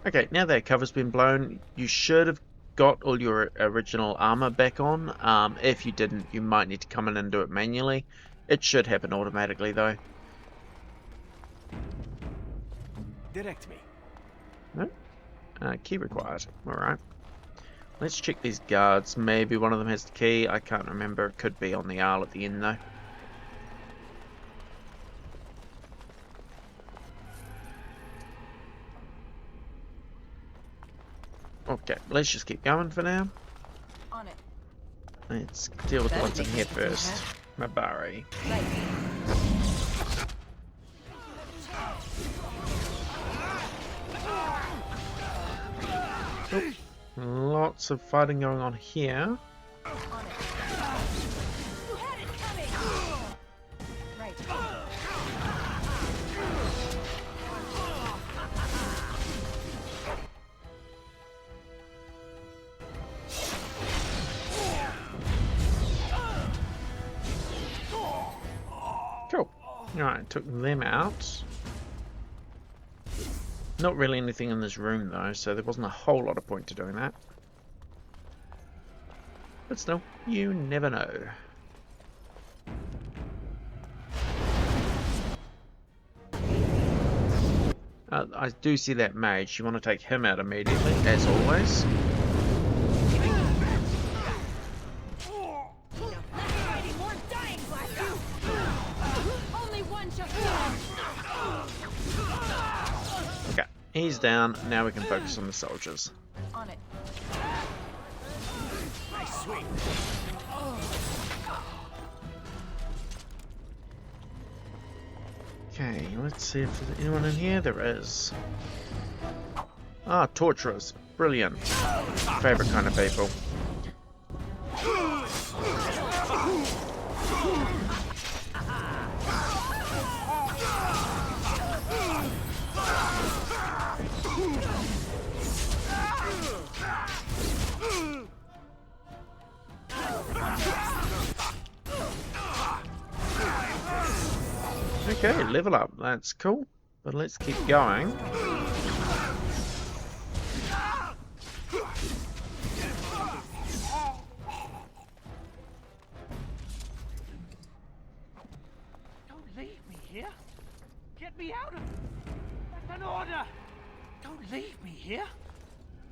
Okay, now that cover's been blown, you should have got all your original armor back on. If you didn't, you might need to come in and do it manually. It should happen automatically though. Direct me. No? Key required. Alright. Let's check these guards. Maybe one of them has the key. I can't remember. It could be on the Isle at the end though. Okay, let's just keep going for now. On it. Let's deal with what's in here first. Mabari. Oh, lots of fighting going on here. Cool. Alright, took them out. Not really anything in this room though, so there wasn't a whole lot of point to doing that. But still, you never know. I do see that mage. You want to take him out immediately, as always. Okay, he's down. Now we can focus on the soldiers. On it. Nice swing. Okay, let's see if there's anyone in here. There is. Ah, torturers. Brilliant. Favorite kind of people. Okay, level up. That's cool. But let's keep going. Don't leave me here. Get me out of... That's an order. Don't leave me here.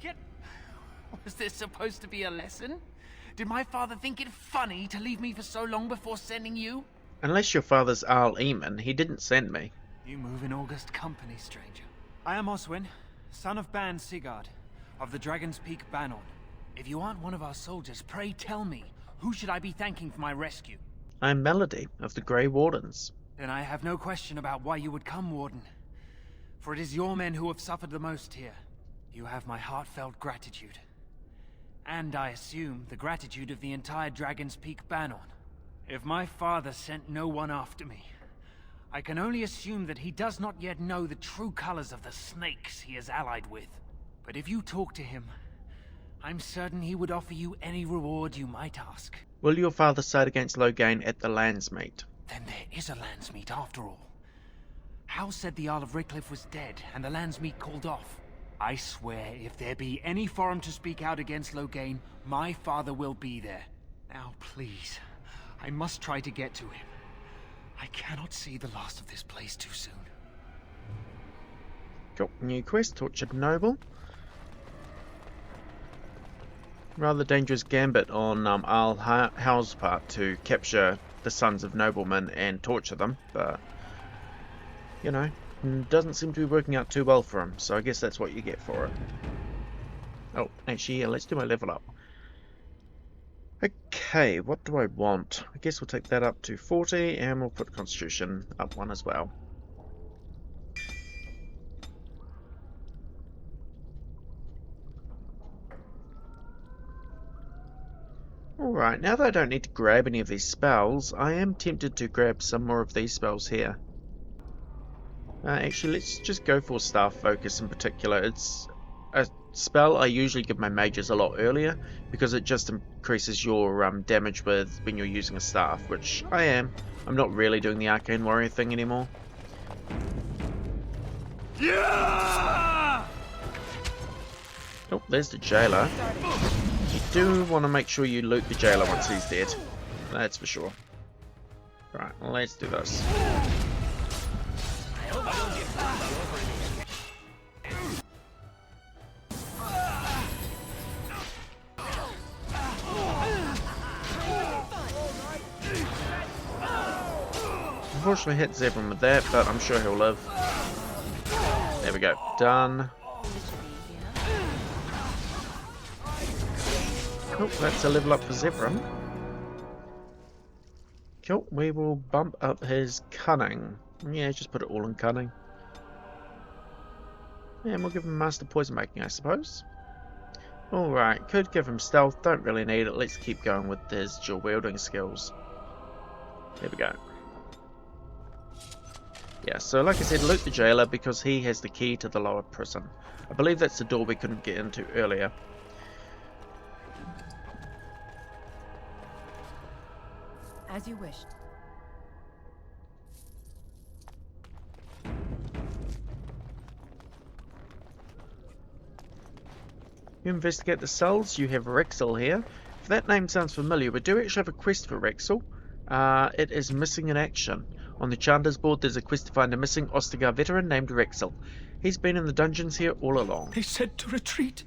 Get... Was this supposed to be a lesson? Did my father think it funny to leave me for so long before sending you? Unless your father's Arl Eamon, he didn't send me. You move in august company, stranger. I am Oswin, son of Ban Sigurd, of the Dragon's Peak Banon. If you aren't one of our soldiers, pray tell me, who should I be thanking for my rescue? I am Melody, of the Grey Wardens. Then I have no question about why you would come, Warden. For it is your men who have suffered the most here. You have my heartfelt gratitude. And I assume the gratitude of the entire Dragon's Peak Banon. If my father sent no one after me, I can only assume that he does not yet know the true colors of the snakes he is allied with. But if you talk to him, I'm certain he would offer you any reward you might ask. Will your father side against Loghain at the Landsmeet? Then there is a Landsmeet after all. Hal said the Isle of Redcliffe was dead, and the Landsmeet called off. I swear, if there be any forum to speak out against Loghain, my father will be there. Now, please, I must try to get to him. I cannot see the last of this place too soon. Cool. New quest, Tortured Noble. Rather dangerous gambit on Hal's part to capture the sons of noblemen and torture them, but, you know, doesn't seem to be working out too well for him, so I guess that's what you get for it. Oh, actually, yeah, let's do my level up. Okay, what do I want? I guess we'll take that up to 40, and we'll put Constitution up one as well. Alright, now that I don't need to grab any of these spells, I am tempted to grab some more of these spells here. Actually, let's just go for Staff Focus in particular. It's a spell I usually give my mages a lot earlier, because it just increases your damage with when you're using a staff, which I am. I'm not really doing the Arcane Warrior thing anymore. Yeah! Oh, there's the jailer. You do want to make sure you loot the jailer once he's dead. That's for sure. Right, let's do this. Unfortunately hit Zebron with that, but I'm sure he'll live. There we go. Done. Cool, that's a level up for Zebron. Cool, we will bump up his cunning. Yeah, just put it all in cunning. Yeah, and we'll give him master poison making, I suppose. Alright, could give him stealth, don't really need it. Let's keep going with his dual wielding skills. There we go. Yeah, so like I said, loot the jailer because he has the key to the lower prison. I believe that's the door we couldn't get into earlier. As you wished. You investigate the cells, you have Rexel here. If that name sounds familiar, we do actually have a quest for Rexel. It is missing in action. On the Chander's board there's a quest to find a missing Ostagar veteran named Rexel. He's been in the dungeons here all along. They said to retreat.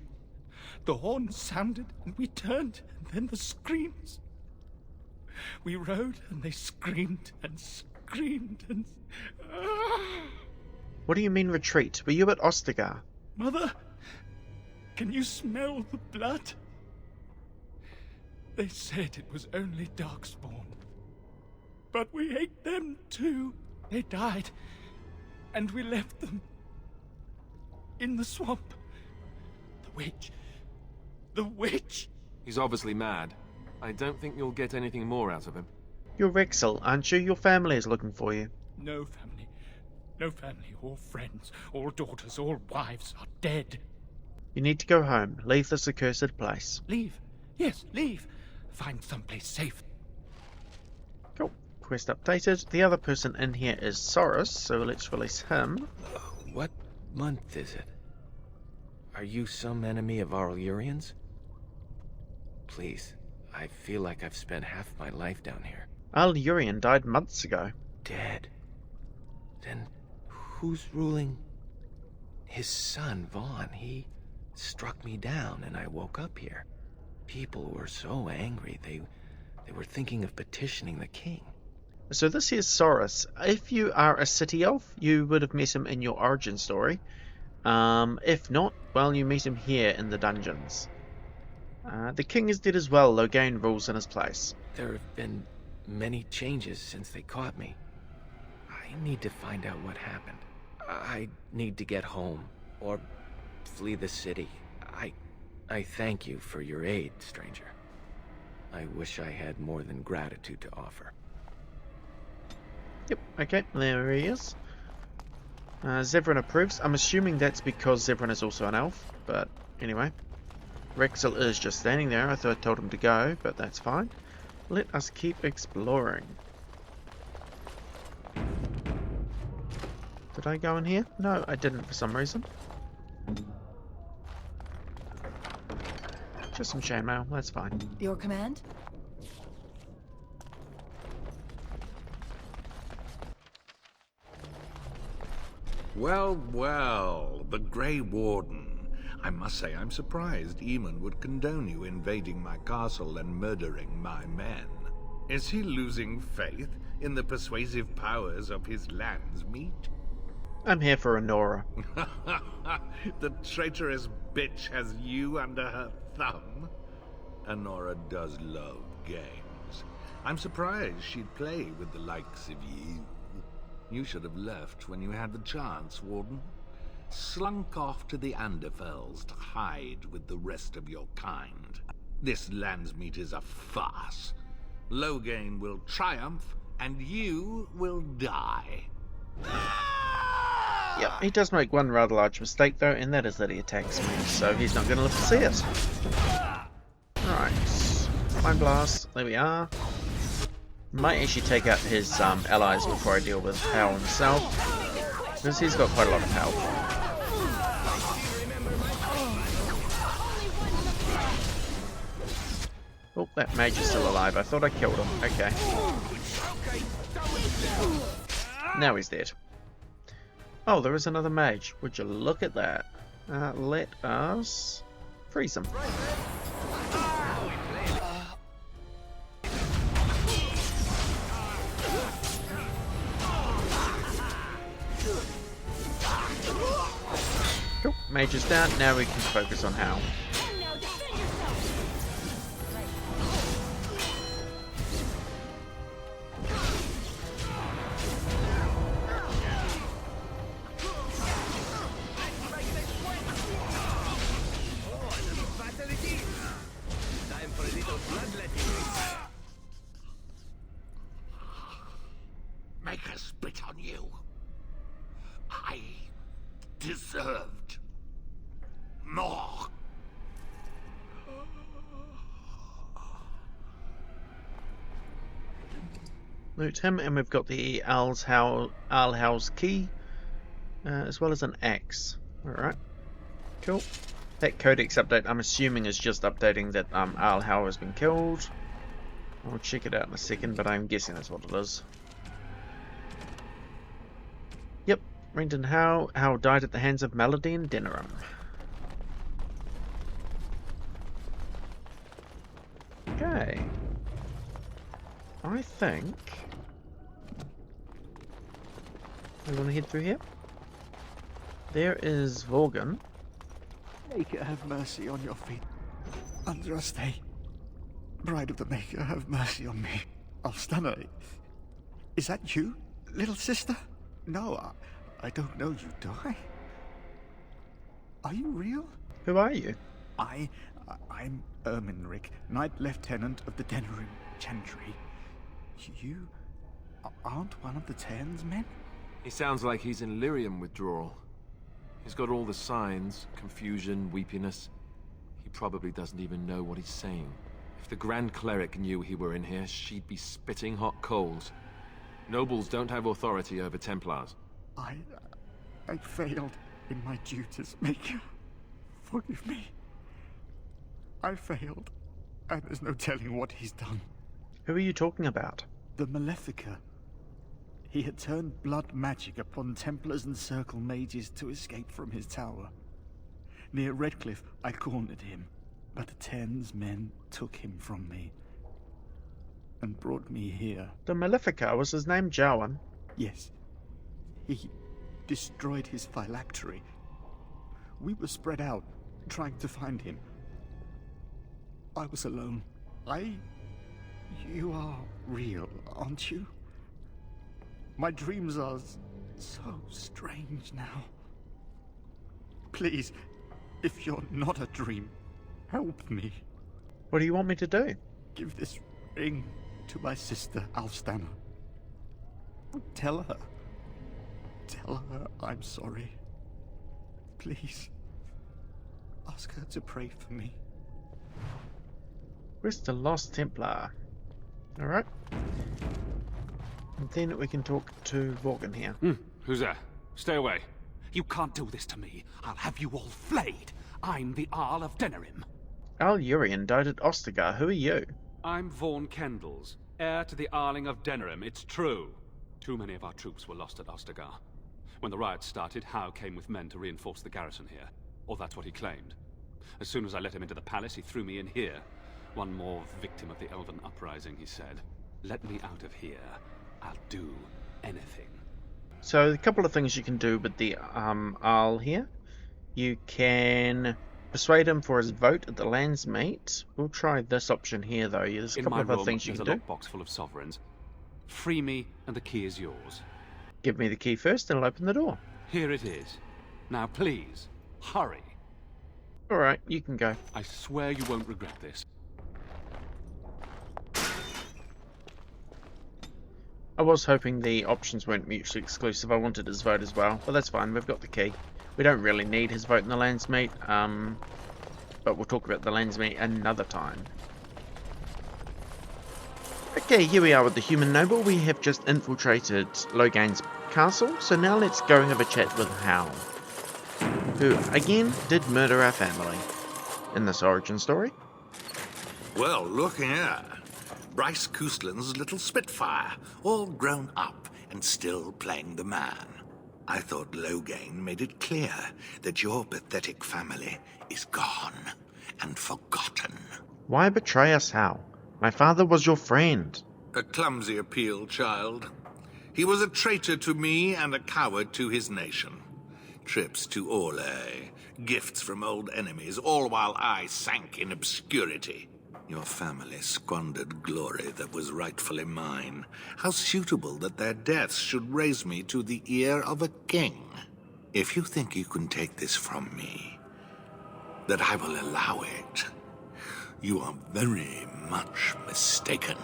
The horn sounded and we turned, and then the screams. We rode and they screamed and screamed and... What do you mean retreat? Were you at Ostagar? Mother, can you smell the blood? They said it was only Darkspawn. But we ate them too. They died, and we left them in the swamp. The witch. The witch! He's obviously mad. I don't think you'll get anything more out of him. You're Rexel, aren't you? Your family is looking for you. No family. No family. All friends, all daughters, all wives are dead. You need to go home. Leave this accursed place. Leave? Yes, leave. Find someplace safe. Cool. Quest updated. The other person in here is Soros, so let's release him. What month is it? Are you some enemy of Aurelians? Please, I feel like I've spent half my life down here. Al-Urian died months ago. Dead? Then who's ruling? His son, Vaughn. He struck me down and I woke up here. People were so angry, they were thinking of petitioning the king. So this here's Soros. If you are a city elf, you would have met him in your origin story. If not, well, you meet him here in the dungeons. The king is dead as well, Loghain rules in his place. There have been many changes since they caught me. I need to find out what happened. I need to get home, or flee the city. I thank you for your aid, stranger. I wish I had more than gratitude to offer. Yep, okay, there he is. Zebron approves. I'm assuming that's because Zebron is also an elf, but anyway. Rexel is just standing there. I thought I told him to go, but that's fine. Let us keep exploring. Did I go in here? No, I didn't for some reason. Just some chainmail, that's fine. Your command? Well, well, the Grey Warden. I must say I'm surprised Eamon would condone you invading my castle and murdering my men. Is he losing faith in the persuasive powers of his Landsmeet? I'm here for Anora. The traitorous bitch has you under her thumb. Anora does love games. I'm surprised she'd play with the likes of you. You should have left when you had the chance, Warden. Slunk off to the Anderfells to hide with the rest of your kind. This Landsmeet is a farce. Loghain will triumph, and you will die. Yep, he does make one rather large mistake though, and that is that he attacks me, so he's not going to live to see it. Alright, Flame Blast, there we are. Might actually take out his allies before I deal with Hal himself, because he's got quite a lot of health. Oh, that mage is still alive. I thought I killed him. Okay. Now he's dead. Oh, there is another mage. Would you look at that? Let us freeze him. Cool. Mage is down. Now we can focus on Hal. Make us spit on you. I deserved more. Loot him, and we've got the Alhal's key, as well as an axe. Alright, cool. That codex update, I'm assuming, is just updating that Alhal has been killed. I'll check it out in a second, but I'm guessing that's what it is. Yep, Renton Hal died at the hands of Melody and Denerim. Okay. I think we want to head through here. There is Vorgan. Maker, have mercy on your feet. Andraste, Bride of the Maker, have mercy on me. Alstana, is that you, little sister? No, I don't know you, do I? Are you real? Who are you? I'm Erminric, Knight Lieutenant of the Denerim Chantry. You aren't one of the Tern's men? He sounds like he's in lyrium withdrawal. He's got all the signs, confusion, weepiness. He probably doesn't even know what he's saying. If the Grand Cleric knew he were in here, she'd be spitting hot coals. Nobles don't have authority over Templars. I failed in my duties, Maker. Forgive me. I failed, and there's no telling what he's done. Who are you talking about? The Malefica. He had turned blood magic upon Templars and Circle mages to escape from his tower. Near Redcliffe, I cornered him, but the Tern's men took him from me and brought me here. The Malefica, was his name Jowan? Yes. He destroyed his phylactery. We were spread out, trying to find him. I was alone. You are real, aren't you? My dreams are so strange now. Please, if you're not a dream, help me. What do you want me to do? Give this ring to my sister, Alstana. Tell her I'm sorry. Please, ask her to pray for me. Where's the Lost Templar? Alright. And then we can talk to Vorgan here. Who's there? Stay away. You can't do this to me. I'll have you all flayed. I'm the Arl of Denerim. Al Urian died at Ostagar. Who are you? I'm Vaughn Kendalls, heir to the Arling of Denerim. It's true. Too many of our troops were lost at Ostagar. When the riots started, Howe came with men to reinforce the garrison here. Or that's what he claimed. As soon as I let him into the palace, he threw me in here. One more victim of the Elven Uprising, he said. Let me out of here. I'll do anything. So, a couple of things you can do with the Arl here. You can persuade him for his vote at the Landsmeet. We'll try this option here, though. There's a couple of other things you can do. There's a lockbox full of sovereigns. Free me, and the key is yours. Give me the key first, and I'll open the door. Here it is. Now, please, hurry. Alright, you can go. I swear you won't regret this. I was hoping the options weren't mutually exclusive. I wanted his vote as well, but that's fine. We've got the key. We don't really need his vote in the Landsmeet, but we'll talk about the Landsmeet another time. Okay, here we are with the Human Noble. We have just infiltrated Logain's castle, so now let's go have a chat with Hal, who, again, did murder our family in this origin story. Well, look here. Bryce Coustland's little Spitfire, all grown up and still playing the man. I thought Loghain made it clear that your pathetic family is gone and forgotten. Why betray us, Hal? My father was your friend. A clumsy appeal, child. He was a traitor to me and a coward to his nation. Trips to Orlais, gifts from old enemies, all while I sank in obscurity. Your family squandered glory that was rightfully mine. How suitable that their deaths should raise me to the ear of a king. If you think you can take this from me, that I will allow it, you are very much mistaken.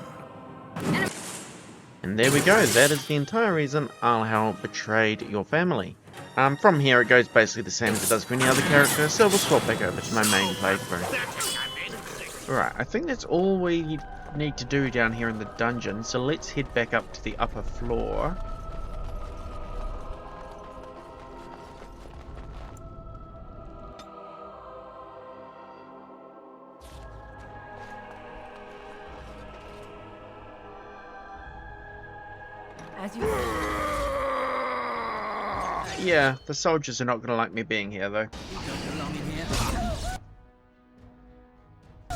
And there we go, that is the entire reason Arl betrayed your family. From here it goes basically the same as it does for any other character, so we'll swap back over to my main playthrough. Alright, I think that's all we need to do down here in the dungeon, so let's head back up to the upper floor. As you Yeah, the soldiers are not going to like me being here though.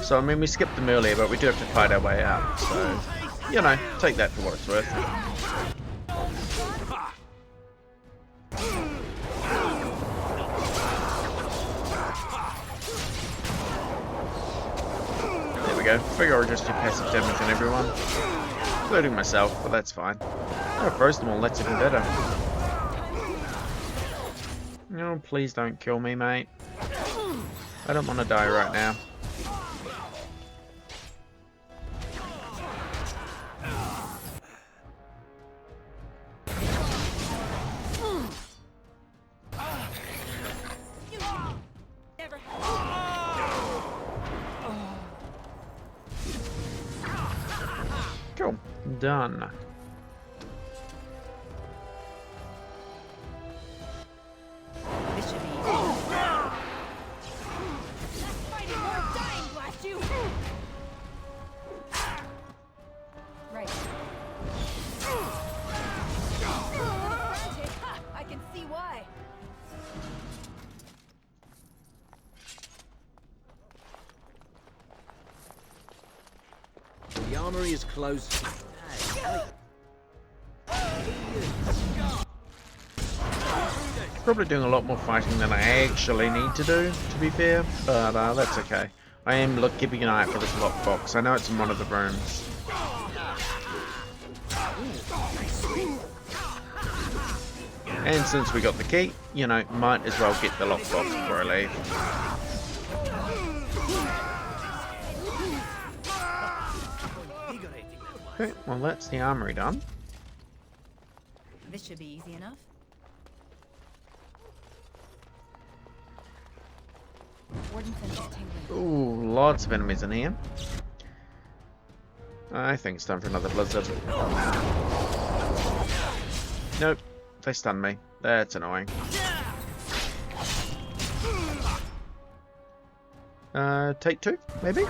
So I mean, we skipped them earlier, but we do have to fight our way out, so, you know, take that for what it's worth. There we go. Figure I'll just do passive damage on everyone, including myself, but that's fine. Oh, froze them all, that's even better. No, please don't kill me, mate. I don't want to die right now. Cool. Done. This should be easy. Fighting or dying, blast you! Right. I can see why. The armory is closed. Probably doing a lot more fighting than I actually need to do, to be fair, but that's okay. I am keeping an eye out for this lockbox. I know it's in one of the rooms. And since we got the key, you know, might as well get the lockbox before I leave. Okay, well that's the armory done. This should be easy enough. Warden finished tingling. Ooh, lots of enemies in here. I think it's time for another blizzard. Nope, they stunned me. That's annoying. Take two, maybe?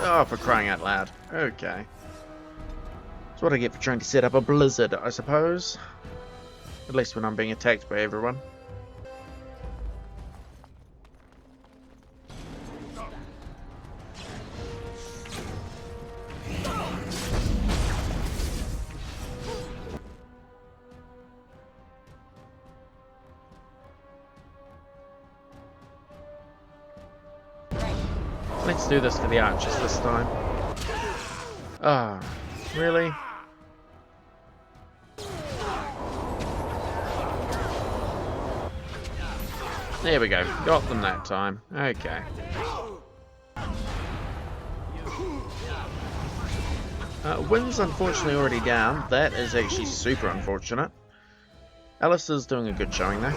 Oh, for crying out loud. Okay. That's what I get for trying to set up a blizzard, I suppose. At least when I'm being attacked by everyone. Let's do this for the archers this time. Ah, really? There we go. Got them that time. Okay. Wynn's unfortunately already down. That is actually super unfortunate. Alistair's doing a good showing though.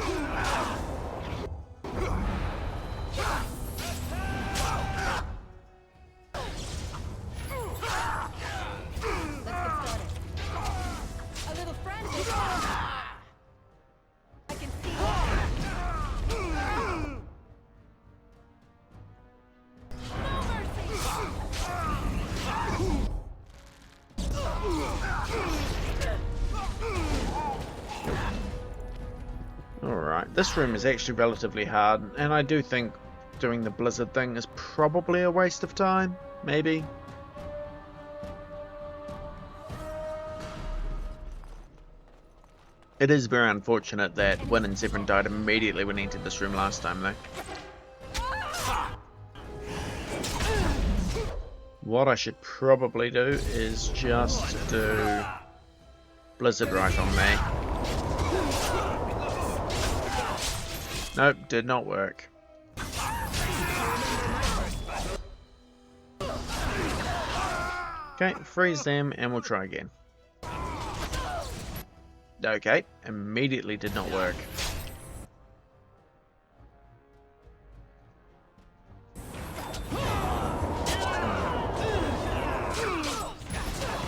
this room is actually relatively hard, and I do think doing the blizzard thing is probably a waste of time, maybe. It is very unfortunate that Wynne and Zevran died immediately when he entered this room last time, though. What I should probably do is just do Blizzard right on me. Nope, did not work. Okay, freeze them and we'll try again. Okay, immediately did not work.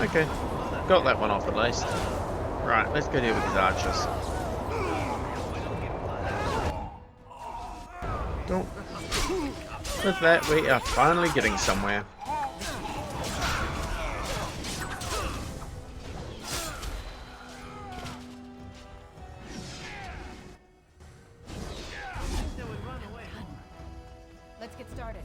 Okay, got that one off at least. Right, let's go deal with these archers. Oh. With that, we are finally getting somewhere. Let's get started.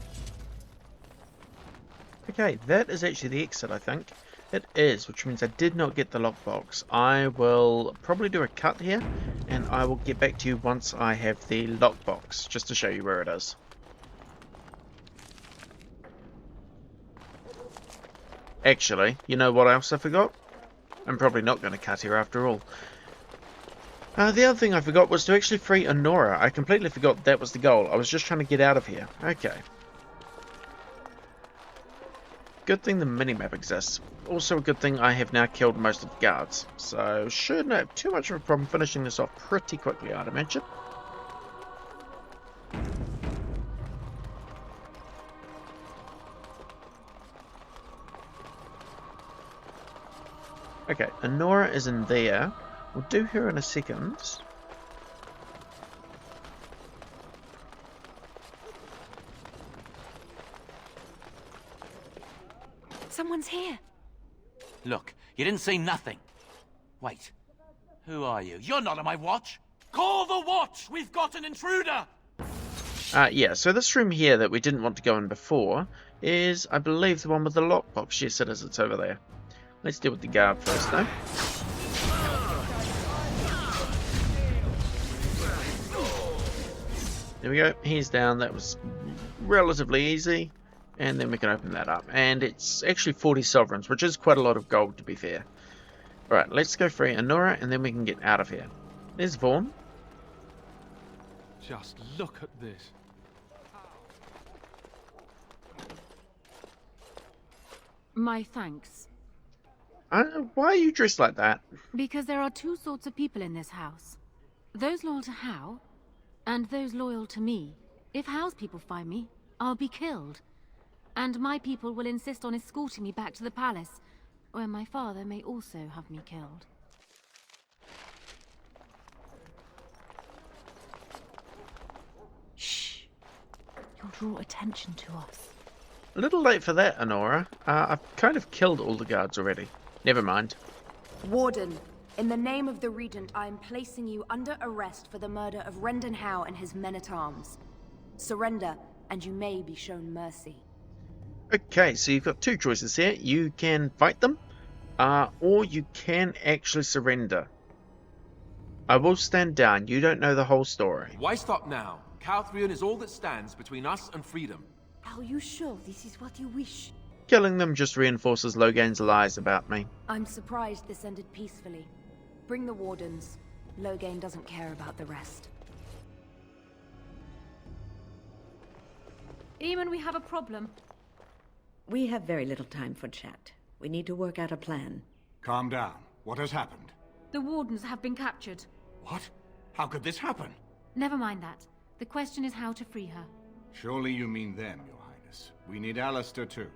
Okay, that is actually the exit, I think. It is, which means I did not get the lockbox. I will probably do a cut here, and I will get back to you once I have the lockbox, just to show you where it is. Actually, you know what else I forgot? I'm probably not going to cut here after all. The other thing I forgot was to actually free Anora. I completely forgot that was the goal. I was just trying to get out of here. Okay. Good thing the minimap exists. Also a good thing I have now killed most of the guards. So shouldn't have too much of a problem finishing this off pretty quickly, I'd imagine. Okay, Anora is in there. We'll do her in a second. Someone's here. Look, you didn't say nothing. Wait, who are you? You're not on my watch. Call the watch! We've got an intruder! Yeah, so this room here that we didn't want to go in before is, I believe, the one with the lockbox. Yes, it is. It's over there. Let's deal with the guard first, though. There we go. He's down. That was relatively easy. And then we can open that up. And it's actually 40 sovereigns, which is quite a lot of gold, to be fair. Alright, let's go free Anora, and then we can get out of here. There's Vaughn. Just look at this. My thanks. Why are you dressed like that? Because there are two sorts of people in this house. Those loyal to Hao, and those loyal to me. If Hao's people find me, I'll be killed. And my people will insist on escorting me back to the palace, where my father may also have me killed. Shh. You'll draw attention to us. A little late for that, Anora. I've kind of killed all the guards already. Never mind. Warden, in the name of the Regent, I am placing you under arrest for the murder of Rendon Hao and his men-at-arms. Surrender, and you may be shown mercy. Okay, so you've got two choices here. You can fight them, or you can actually surrender. I will stand down. You don't know the whole story. Why stop now? Calthrion is all that stands between us and freedom. Are you sure this is what you wish? Killing them just reinforces Logain's lies about me. I'm surprised this ended peacefully. Bring the wardens. Logain doesn't care about the rest. Eamon, we have a problem. We have very little time for chat. We need to work out a plan. Calm down. What has happened? The wardens have been captured. What? How could this happen? Never mind that. The question is how to free her. Surely you mean them, Your Highness. We need Alistair too.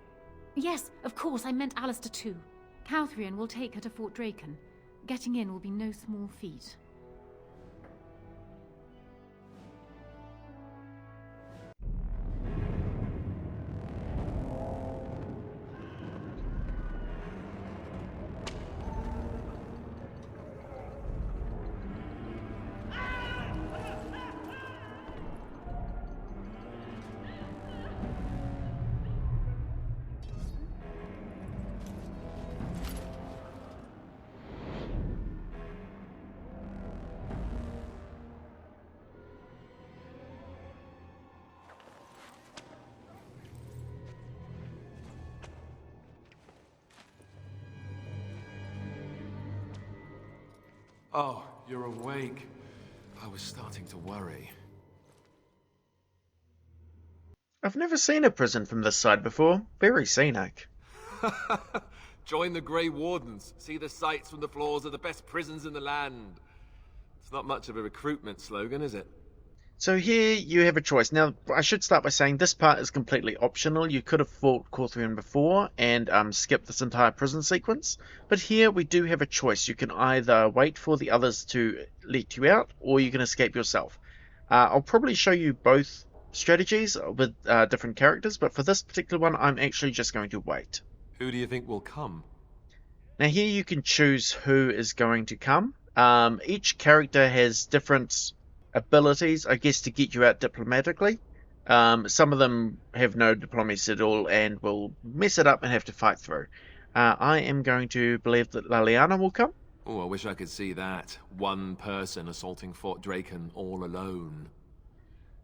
Yes, of course, I meant Alistair too. Calthrion will take her to Fort Draken. Getting in will be no small feat. Oh, you're awake. I was starting to worry. I've never seen a prison from this side before. Very scenic. Join the Grey Wardens. See the sights from the floors of the best prisons in the land. It's not much of a recruitment slogan, is it? So here you have a choice. Now, I should start by saying this part is completely optional. You could have fought Corthrian before and skipped this entire prison sequence. But here we do have a choice. You can either wait for the others to let you out, or you can escape yourself. I'll probably show you both strategies with different characters, but for this particular one, I'm actually just going to wait. Who do you think will come? Now here you can choose who is going to come. Each character has different abilities, I guess, to get you out diplomatically. Some of them have no diplomacy at all and will mess it up and have to fight through. I am going to believe that Leliana will come. Oh, I wish I could see that. One person assaulting Fort Draken all alone.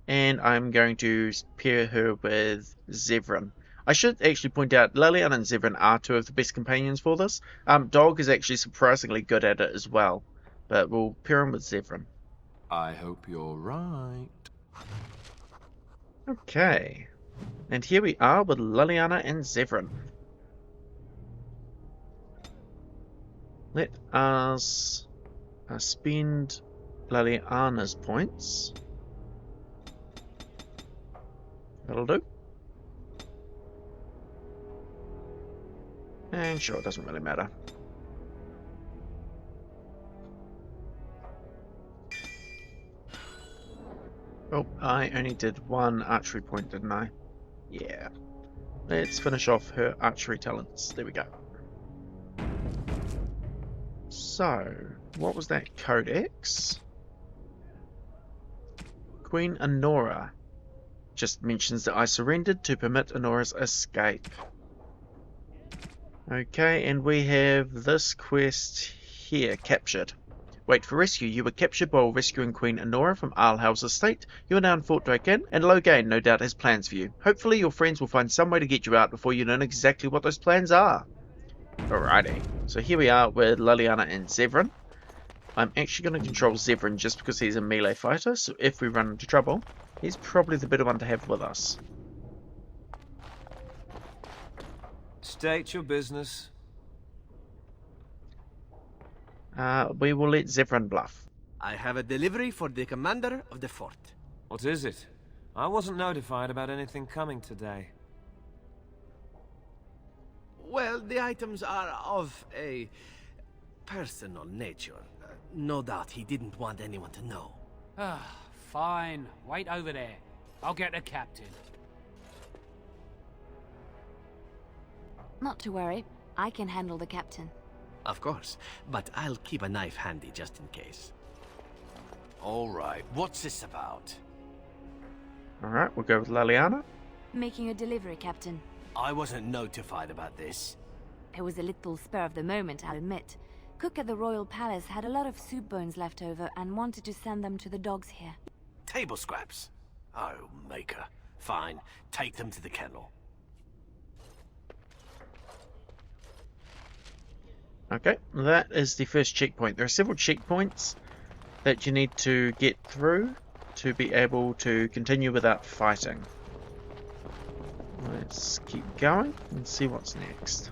And I'm going to pair her with Zevran. I should actually point out, Leliana and Zevran are two of the best companions for this. Dog is actually surprisingly good at it as well, but we'll pair him with Zevran. I hope you're right. Okay, and here we are with Leliana and Zevran. Let us spend Leliana's points. That'll do. And sure, it doesn't really matter. Oh, I only did one archery point, didn't I? Yeah. Let's finish off her archery talents. There we go. So, what was that? Codex? Queen Anora just mentions that I surrendered to permit Anora's escape. Okay, and we have this quest here, captured. Wait for rescue. You were captured while rescuing Queen Anora from Arlhau's estate. You are now in Fort Draken, and Loghain no doubt has plans for you. Hopefully your friends will find some way to get you out before you learn exactly what those plans are. Alrighty, so here we are with Leliana and Zevran. I'm actually going to control Zevran just because he's a melee fighter, so if we run into trouble, he's probably the better one to have with us. State your business. We will let Zevran bluff. I have a delivery for the commander of the fort. What is it? I wasn't notified about anything coming today. Well, the items are of a personal nature. No doubt he didn't want anyone to know. Ah, fine. Wait over there. I'll get the captain. Not to worry. I can handle the captain. Of course, but I'll keep a knife handy just in case. All right, what's this about? Alright, we'll go with Leliana. Making a delivery, Captain. I wasn't notified about this. It was a little spur of the moment, I'll admit. Cook at the Royal Palace had a lot of soup bones left over and wanted to send them to the dogs here. Table scraps? Oh, Maker. Fine, take them to the kennel. Okay, that is the first checkpoint. There are several checkpoints that you need to get through to be able to continue without fighting. Let's keep going and see what's next.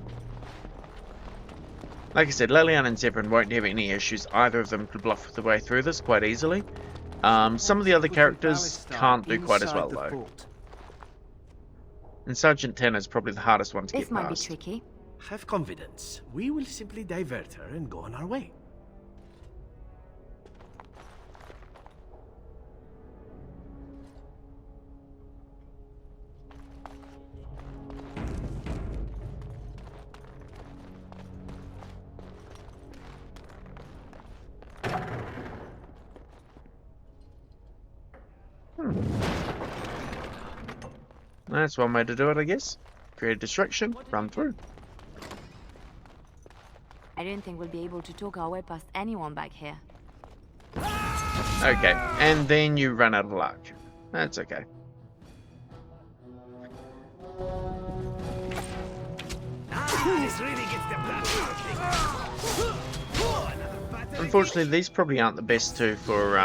Like I said, Leliana and Zevran won't have any issues. Either of them could bluff their way through this quite easily. Some of the other characters can't do quite as well though. And Sergeant Tanner is probably the hardest one to get This might be past. tricky. Have confidence. We will simply divert her and go on our way. That's one way to do it, I guess. Create a distraction, run through. I don't think we'll be able to talk our way past anyone back here. Okay, and then you run out of luck. That's okay. This really gets the blood pumping. Another bad Unfortunately, these probably aren't the best two for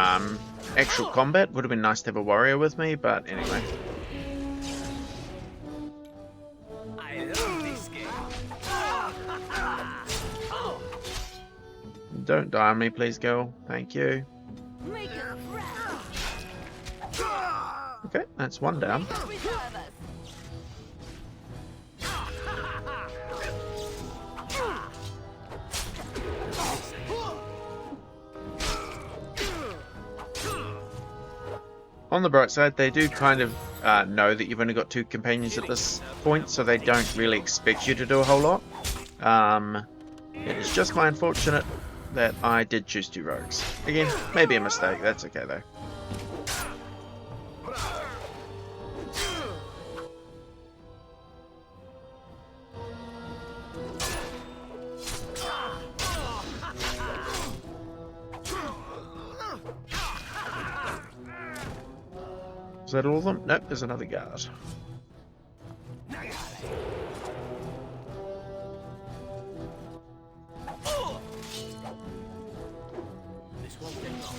actual combat. Would have been nice to have a warrior with me, but anyway. I love this game. Don't die on me, please, girl. Thank you. Okay, that's one down. On the bright side, they do kind of know that you've only got 2 companions at this point, so they don't really expect you to do a whole lot. It is just my unfortunate that I did choose 2 rogues. Again, maybe a mistake, that's okay though. Is that all of them? Nope, there's another guard. This won't take long.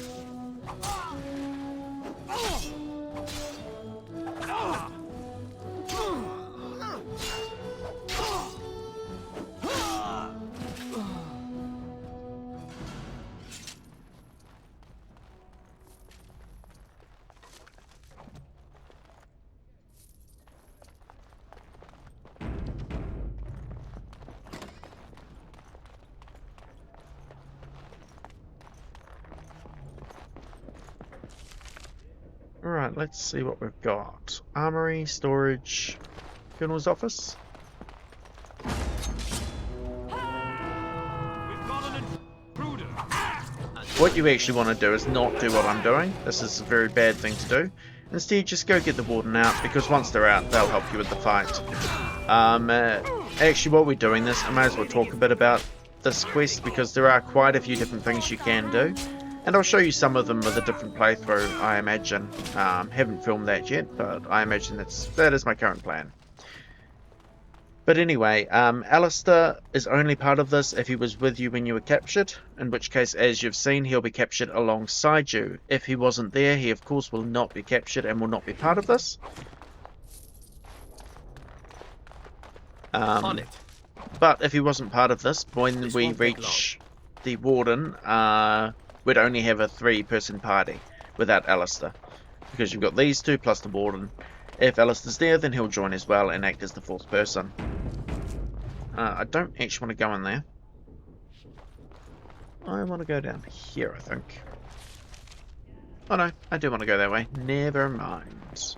Alright, let's see what we've got. Armory, storage, Colonel's office. What you actually want to do is not do what I'm doing. This is a very bad thing to do. Instead, just go get the warden out, because once they're out, they'll help you with the fight. Actually, while we're doing this, I might as well talk a bit about this quest, because there are quite a few different things you can do. And I'll show you some of them with a different playthrough, I imagine. Haven't filmed that yet, but I imagine that is my current plan. But anyway, Alistair is only part of this if he was with you when you were captured, in which case, as you've seen, he'll be captured alongside you. If he wasn't there, he of course will not be captured and will not be part of this. On it. But if he wasn't part of this, when we reach the warden, we'd only have a 3-person party without Alistair, because you've got these 2 plus the warden. If Alistair's there, then he'll join as well and act as the 4th person. I don't actually want to go in there. I want to go down here, I think. Oh no, I do want to go that way. Never mind.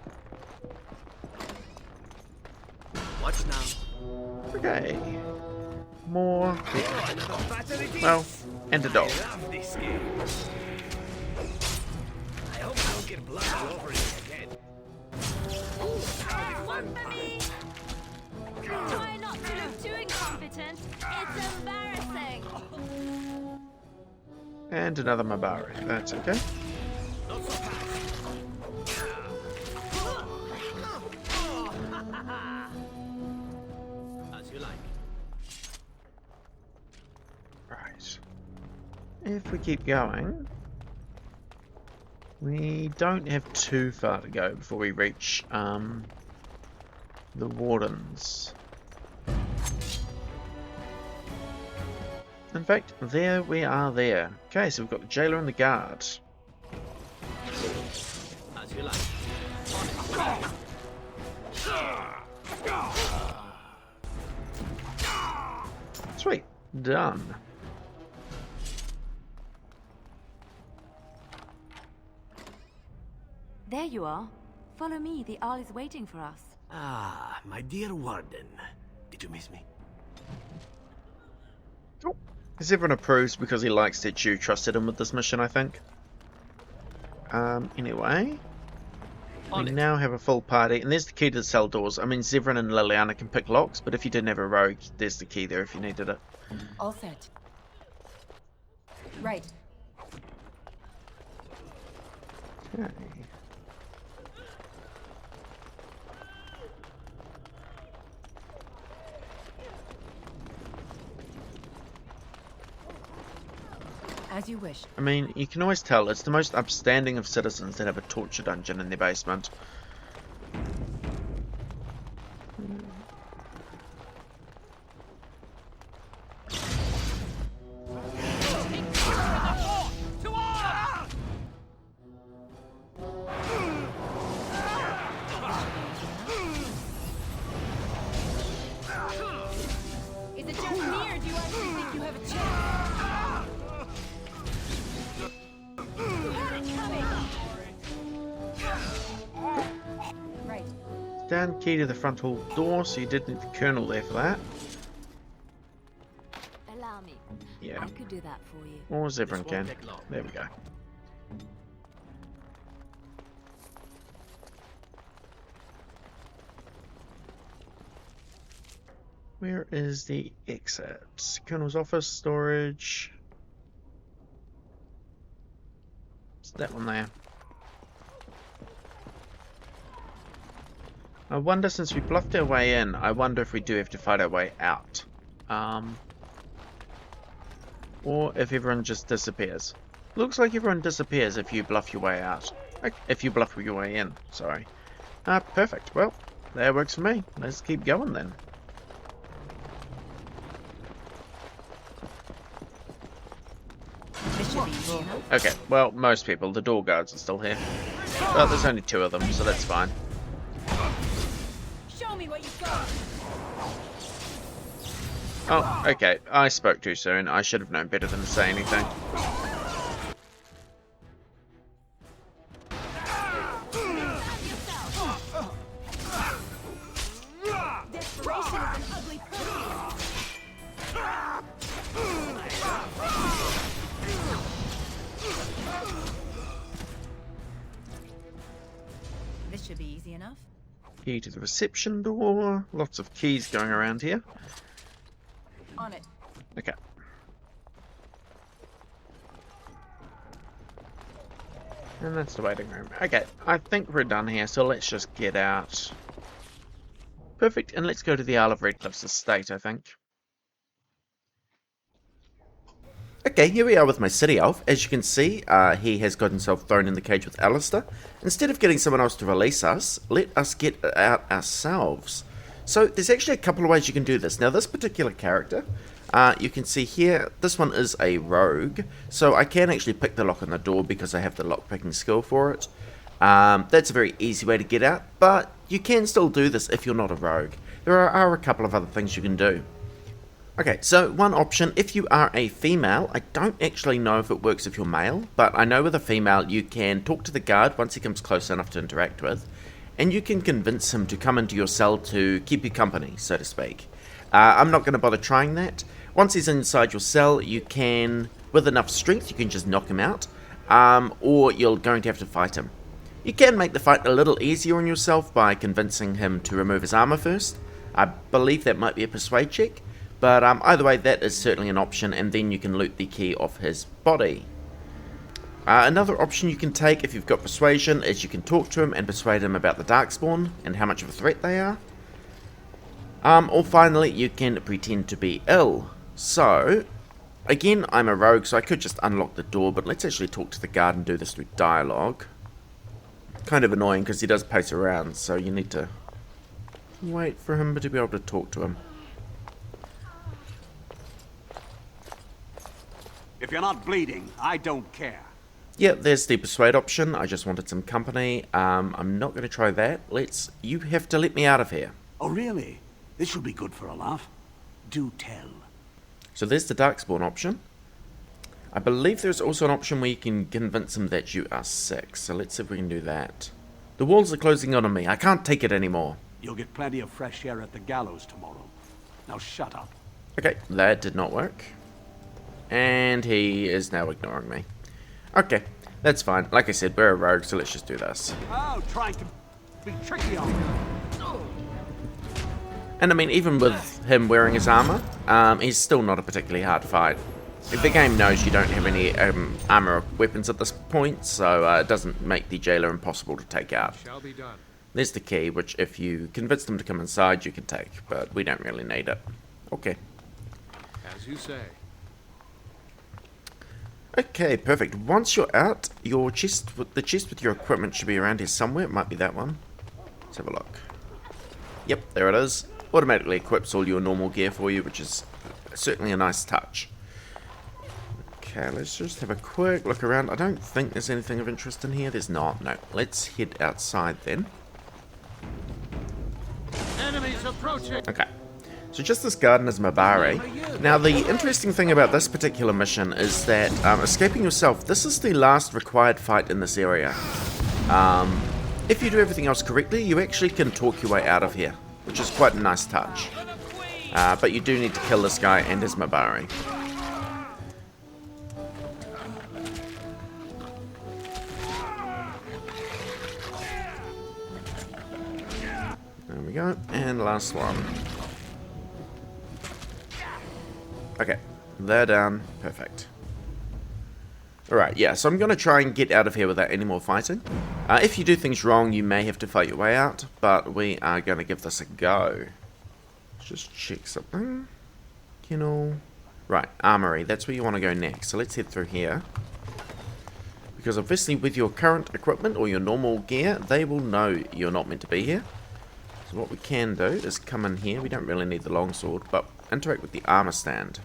Watch now. Okay. More. Well, and a dog. I hope I don't get blood all over it again. Try not to look too incompetent. It's embarrassing. And another Mabari. That's okay. As you like. Right. If we keep going, we don't have too far to go before we reach the wardens. In fact, there we are there. Okay, so we've got the jailer and the guard. As you like. Sweet. Done. There you are. Follow me. The Arl is waiting for us. Ah, my dear warden. Did you miss me? As everyone approves because he likes that you trusted him with this mission, I think. Anyway. We now have a full party, and there's the key to the cell doors. I mean, Zevran and Liliana can pick locks, but if you didn't have a rogue, there's the key there if you needed it. All set. Right. Okay. As you wish. I mean, you can always tell it's the most upstanding of citizens that have a torture dungeon in their basement. Is it just me, or do you actually think you have a chance? Right. Down key to the front hall door, so you did need the colonel there for that. Allow me. Yeah. I could do that for you. Or as everyone can. There we go. Where is the exit? Colonel's office, storage. It's that one there. I wonder, since we bluffed our way in, I wonder if we do have to fight our way out. Or if everyone just disappears. Looks like everyone disappears if you bluff your way out. If you bluff your way in, sorry. Perfect. Well, that works for me. Let's keep going then. Okay, well, most people. The door guards are still here. Well, there's only 2 of them, so that's fine. Show me what you've got. Oh, okay. I spoke too soon. I should have known better than to say anything. Desperation is an ugly perfume. This should be easy enough. Key to the reception door. Lots of keys going around here. On it. Okay. And that's the waiting room. Okay, I think we're done here, so let's just get out. Perfect, and let's go to the Isle of Redcliffe's estate, I think. Okay, here we are with my city elf. As you can see, he has got himself thrown in the cage with Alistair. Instead of getting someone else to release us, let us get out ourselves. So there's actually a couple of ways you can do this. Now this particular character, you can see here, this one is a rogue. So I can actually pick the lock on the door because I have the lock-picking skill for it. That's a very easy way to get out, but you can still do this if you're not a rogue. There are a couple of other things you can do. Okay, so one option, if you are a female, I don't actually know if it works if you're male, but I know with a female you can talk to the guard once he comes close enough to interact with, and you can convince him to come into your cell to keep you company, so to speak. I'm not going to bother trying that. Once he's inside your cell, you can, with enough strength, you can just knock him out, or you're going to have to fight him. You can make the fight a little easier on yourself by convincing him to remove his armor first. I believe that might be a persuade check. But either way, that is certainly an option, and then you can loot the key off his body. Another option you can take if you've got persuasion is you can talk to him and persuade him about the Darkspawn and how much of a threat they are. Or finally, you can pretend to be ill. So, again, I'm a rogue, so I could just unlock the door, but let's actually talk to the guard and do this through dialogue. Kind of annoying because he does pace around, so you need to wait for him to be able to talk to him. If you're not bleeding, I don't care. Yeah, there's the persuade option. I just wanted some company. I'm not going to try that. You have to let me out of here. Oh, really? This should be good for a laugh. Do tell. So there's the Darkspawn option. I believe there's also an option where you can convince him that you are sick. So let's see if we can do that. The walls are closing in on me. I can't take it anymore. You'll get plenty of fresh air at the gallows tomorrow. Now shut up. Okay, that did not work. And he is now ignoring me. Okay, that's fine. Like I said, we're a rogue, so let's just do this. Oh, trying to be tricky on you. And I mean, even with him wearing his armor, he's still not a particularly hard fight. The game knows you don't have any armor or weapons at this point, so it doesn't make the jailer impossible to take out. Shall be done. There's the key, which if you convince them to come inside, you can take, but we don't really need it. Okay. As you say. Okay, perfect. Once you're out, the chest with your equipment should be around here somewhere. It might be that one. Let's have a look. Yep, there it is. Automatically equips all your normal gear for you, which is certainly a nice touch. Okay, let's just have a quick look around. I don't think there's anything of interest in here. There's not. No. Let's head outside then. Enemies approaching. Okay. So just this garden is Mabari. Now the interesting thing about this particular mission is that escaping yourself, this is the last required fight in this area. If you do everything else correctly, you actually can talk your way out of here, which is quite a nice touch. But you do need to kill this guy and his Mabari. There we go, and last one. Okay, they're down. Perfect. Alright, yeah, so I'm going to try and get out of here without any more fighting. If you do things wrong, you may have to fight your way out, but we are going to give this a go. Let's just check something. Kennel. Right, Armory, that's where you want to go next. So let's head through here. Because obviously with your current equipment or your normal gear, they will know you're not meant to be here. So what we can do is come in here. We don't really need the longsword, but interact with the armor stand.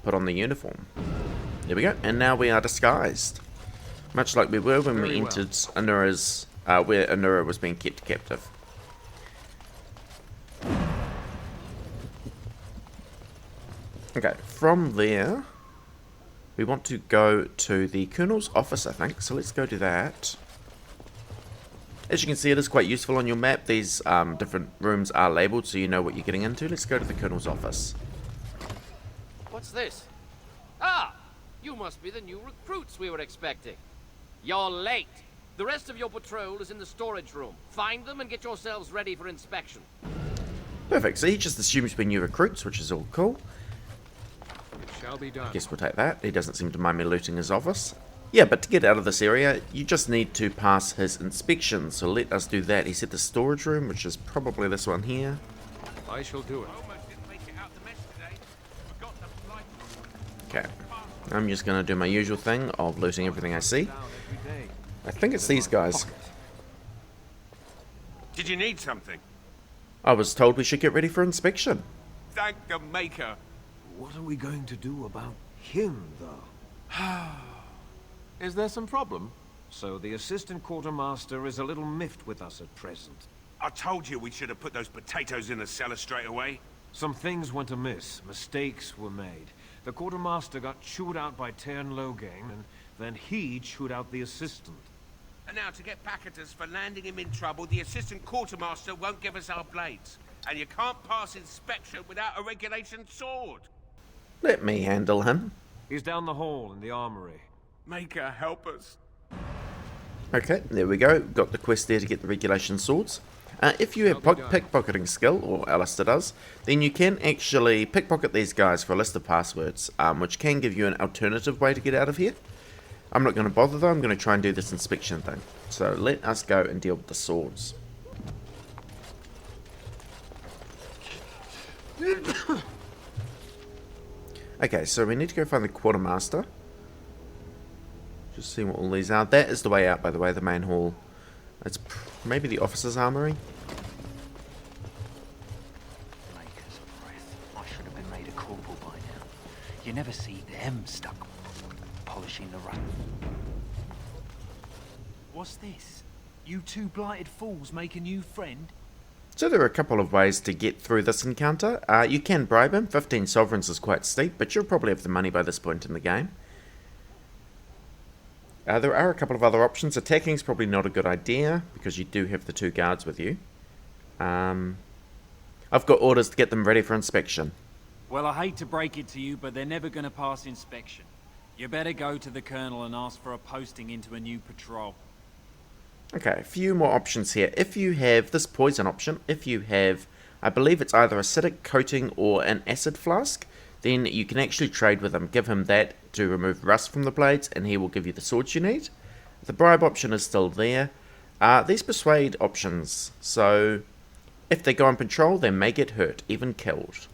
Put on the uniform. There we go, and now we are disguised. Much like we were when we entered Anura's, where Anura was being kept captive. Okay, from there, we want to go to the Colonel's office, I think, so let's go do that. As you can see, it is quite useful on your map. These different rooms are labelled so you know what you're getting into. Let's go to the Colonel's office. What's this? Ah! You must be the new recruits we were expecting. You're late. The rest of your patrol is in the storage room. Find them and get yourselves ready for inspection. Perfect. So he just assumes we're new recruits, which is all cool. It shall be done. Guess we'll take that. He doesn't seem to mind me looting his office. Yeah, but to get out of this area, you just need to pass his inspection. So let us do that. He said the storage room, which is probably this one here. I shall do it. Okay. I'm just going to do my usual thing of looting everything I see. I think it's these guys. Did you need something? I was told we should get ready for inspection. Thank the Maker. What are we going to do about him, though? Is there some problem? So the assistant quartermaster is a little miffed with us at present. I told you we should have put those potatoes in the cellar straight away. Some things went amiss. Mistakes were made. The quartermaster got chewed out by Teyrn Loghain, and then he chewed out the assistant. And now to get back at us for landing him in trouble, the assistant quartermaster won't give us our blades. And you can't pass inspection without a regulation sword. Let me handle him. He's down the hall in the armory. Maker, help us. Okay, there we go. Got the quest there to get the regulation swords. If you have pickpocketing skill, or Alistair does, then you can actually pickpocket these guys for a list of passwords, which can give you an alternative way to get out of here. I'm not going to bother though, I'm going to try and do this inspection thing. So let us go and deal with the swords. Okay, so we need to go find the quartermaster. Just see what all these are. That is the way out, by the way, the main hall. It's maybe the officer's armory. Maker's breath. I should have been made a corporal by now. You never see them stuck polishing the rug. What's this? You two blighted fools make a new friend? So there are a couple of ways to get through this encounter. You can bribe him. 15 sovereigns is quite steep, but you'll probably have the money by this point in the game. There are a couple of other options. Attacking is probably not a good idea, because you do have the 2 guards with you. I've got orders to get them ready for inspection. Well, I hate to break it to you, but they're never going to pass inspection. You better go to the Colonel and ask for a posting into a new patrol. Okay, a few more options here. If you have this poison option, if you have, I believe it's either acidic coating or an acid flask, then you can actually trade with him. Give him that to remove rust from the blades, and he will give you the swords you need. The bribe option is still there. These persuade options, so if they go on patrol, they may get hurt, even killed.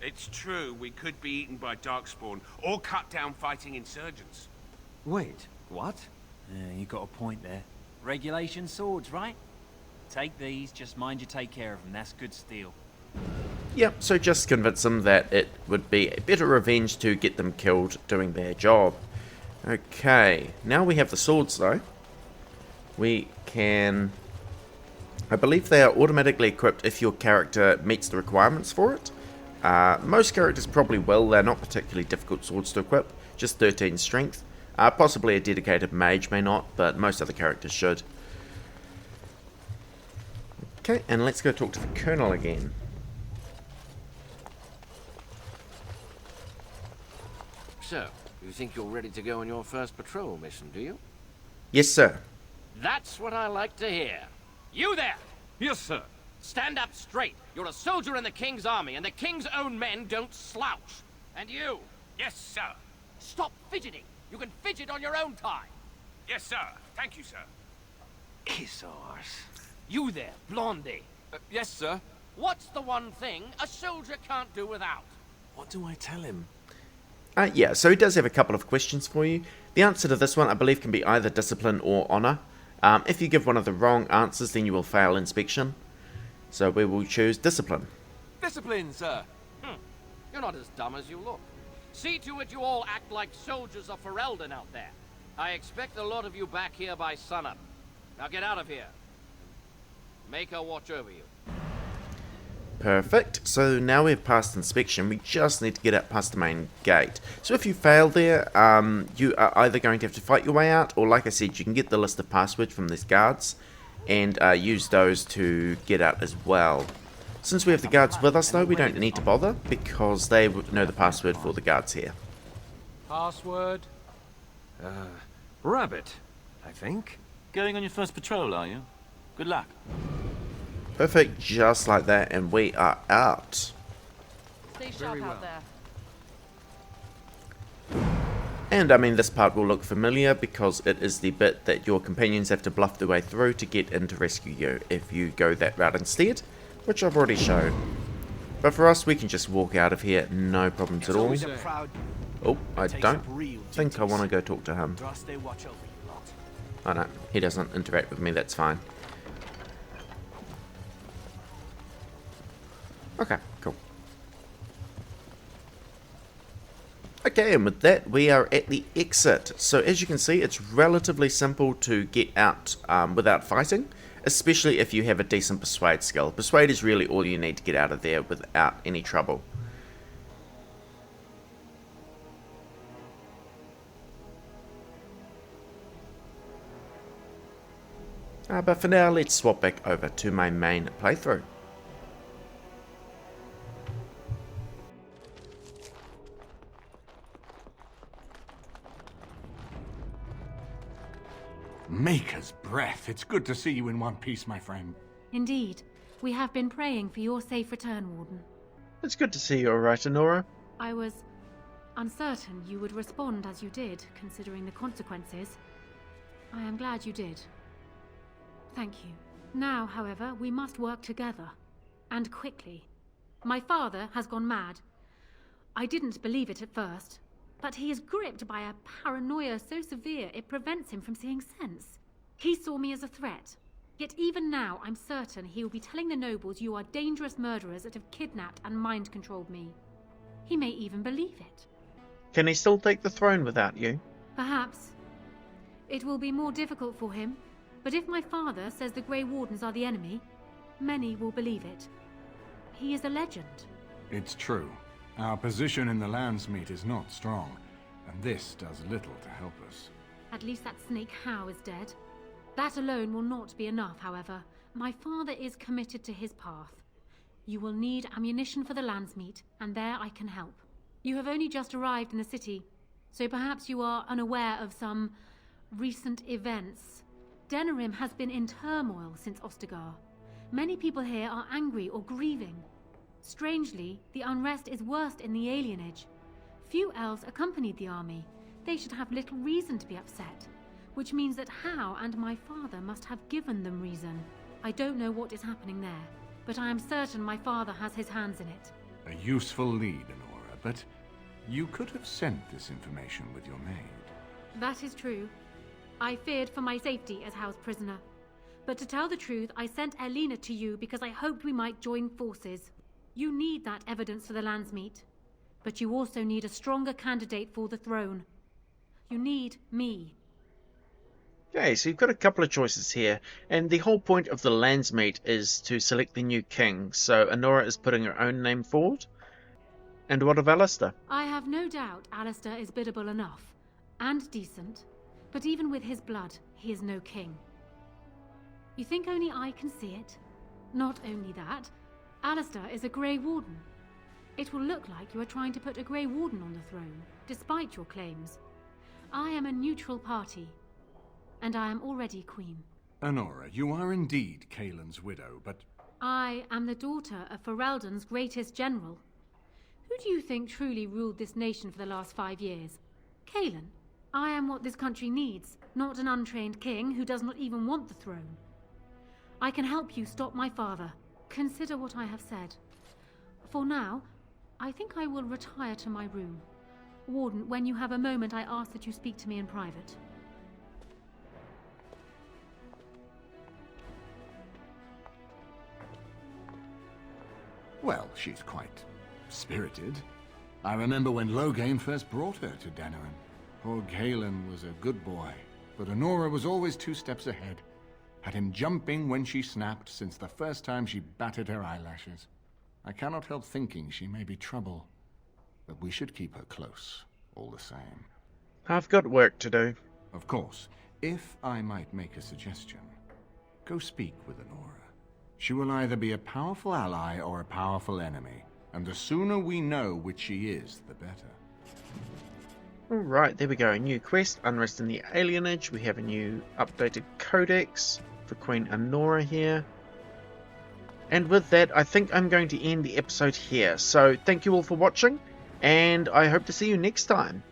It's true, we could be eaten by Darkspawn, or cut down fighting insurgents. Wait, what? You got a point there. Regulation swords, right? Take these, just mind you take care of them. That's good steel. Yep, so just convince them that it would be a better revenge to get them killed doing their job. Okay, now we have the swords though. We can... I believe they are automatically equipped if your character meets the requirements for it. Most characters probably will. They're not particularly difficult swords to equip, just 13 strength. Possibly a dedicated mage may not, but most other characters should. Okay, and let's go talk to the Colonel again. So, you think you're ready to go on your first patrol mission, do you? Yes, sir. That's what I like to hear. You there! Yes, sir. Stand up straight. You're a soldier in the King's army, and the King's own men don't slouch. And you? Yes, sir. Stop fidgeting. You can fidget on your own time. Yes, sir. Thank you, sir. Kiss ours. You there, Blondie. Yes, sir. What's the one thing a soldier can't do without? What do I tell him? Yeah, so he does have a couple of questions for you. The answer to this one, I believe, can be either discipline or honour. If you give one of the wrong answers, then you will fail inspection. So we will choose discipline. Discipline, sir. You're not as dumb as you look. See to it you all act like soldiers of Ferelden out there. I expect a lot of you back here by sunup. Now get out of here. Make her watch over you. Perfect. So now we've passed inspection. We just need to get out past the main gate. So if you fail there, you are either going to have to fight your way out, or like I said, you can get the list of passwords from these guards and use those to get out as well. Since we have the guards with us though, we don't need to bother because they know the password for the guards here. Password? Rabbit, I think. Going on your first patrol, are you? Good luck. Perfect, just like that, and we are out. Stay sharp out there. And I mean, this part will look familiar because it is the bit that your companions have to bluff their way through to get in to rescue you if you go that route instead, which I've already shown. But for us, we can just walk out of here, no problems at all. Oh, I don't think I want to go talk to him. Oh no, he doesn't interact with me, that's fine. Okay, cool. Okay, and with that, we are at the exit. So as you can see, it's relatively simple to get out without fighting, especially if you have a decent Persuade skill. Persuade is really all you need to get out of there without any trouble. But for now, let's swap back over to my main playthrough. Maker's breath. It's good to see you in one piece, my friend. Indeed. We have been praying for your safe return, Warden. It's good to see you alright, Anora. I was uncertain you would respond as you did, considering the consequences. I am glad you did. Thank you. Now, however, we must work together. And quickly. My father has gone mad. I didn't believe it at first. But he is gripped by a paranoia so severe it prevents him from seeing sense. He saw me as a threat. Yet even now, I'm certain he will be telling the nobles you are dangerous murderers that have kidnapped and mind-controlled me. He may even believe it. Can he still take the throne without you? Perhaps. It will be more difficult for him, but if my father says the Grey Wardens are the enemy, many will believe it. He is a legend. It's true. Our position in the Landsmeet is not strong, and this does little to help us. At least that snake Howe is dead. That alone will not be enough, however. My father is committed to his path. You will need ammunition for the Landsmeet, and there I can help. You have only just arrived in the city, so perhaps you are unaware of some recent events. Denerim has been in turmoil since Ostagar. Many people here are angry or grieving. Strangely, the unrest is worst in the alienage. Few elves accompanied the army. They should have little reason to be upset, which means that Howe and my father must have given them reason. I don't know what is happening there, but I am certain my father has his hands in it. A useful lead, Honora, but you could have sent this information with your maid. That is true. I feared for my safety as house prisoner. But to tell the truth, I sent Elena to you because I hoped we might join forces. You need that evidence for the Landsmeet. But you also need a stronger candidate for the throne. You need me. Okay, so you've got a couple of choices here, and the whole point of the Landsmeet is to select the new king, so Honora is putting her own name forward. And what of Alistair? I have no doubt Alistair is biddable enough, and decent, but even with his blood, he is no king. You think only I can see it? Not only that, Alistair is a Grey Warden. It will look like you are trying to put a Grey Warden on the throne, despite your claims. I am a neutral party, and I am already queen. Honora, you are indeed Kaelin's widow, but... I am the daughter of Ferelden's greatest general. Who do you think truly ruled this nation for the last 5 years? Kaelin. I am what this country needs, not an untrained king who does not even want the throne. I can help you stop my father. Consider what I have said. For now, I think I will retire to my room. Warden, when you have a moment, I ask that you speak to me in private. Well, she's quite spirited. I remember when Loghain first brought her to Denerim. Poor Kaelin was a good boy, but Honora was always 2 steps ahead. Had him jumping when she snapped since the first time she batted her eyelashes. I cannot help thinking she may be trouble, but we should keep her close, all the same. I've got work to do. Of course, if I might make a suggestion, go speak with Honora. She will either be a powerful ally or a powerful enemy, and the sooner we know which she is, the better. Alright, there we go. A new quest, Unrest in the Alienage. We have a new updated codex for Queen Honora here. And with that, I think I'm going to end the episode here. So thank you all for watching, and I hope to see you next time.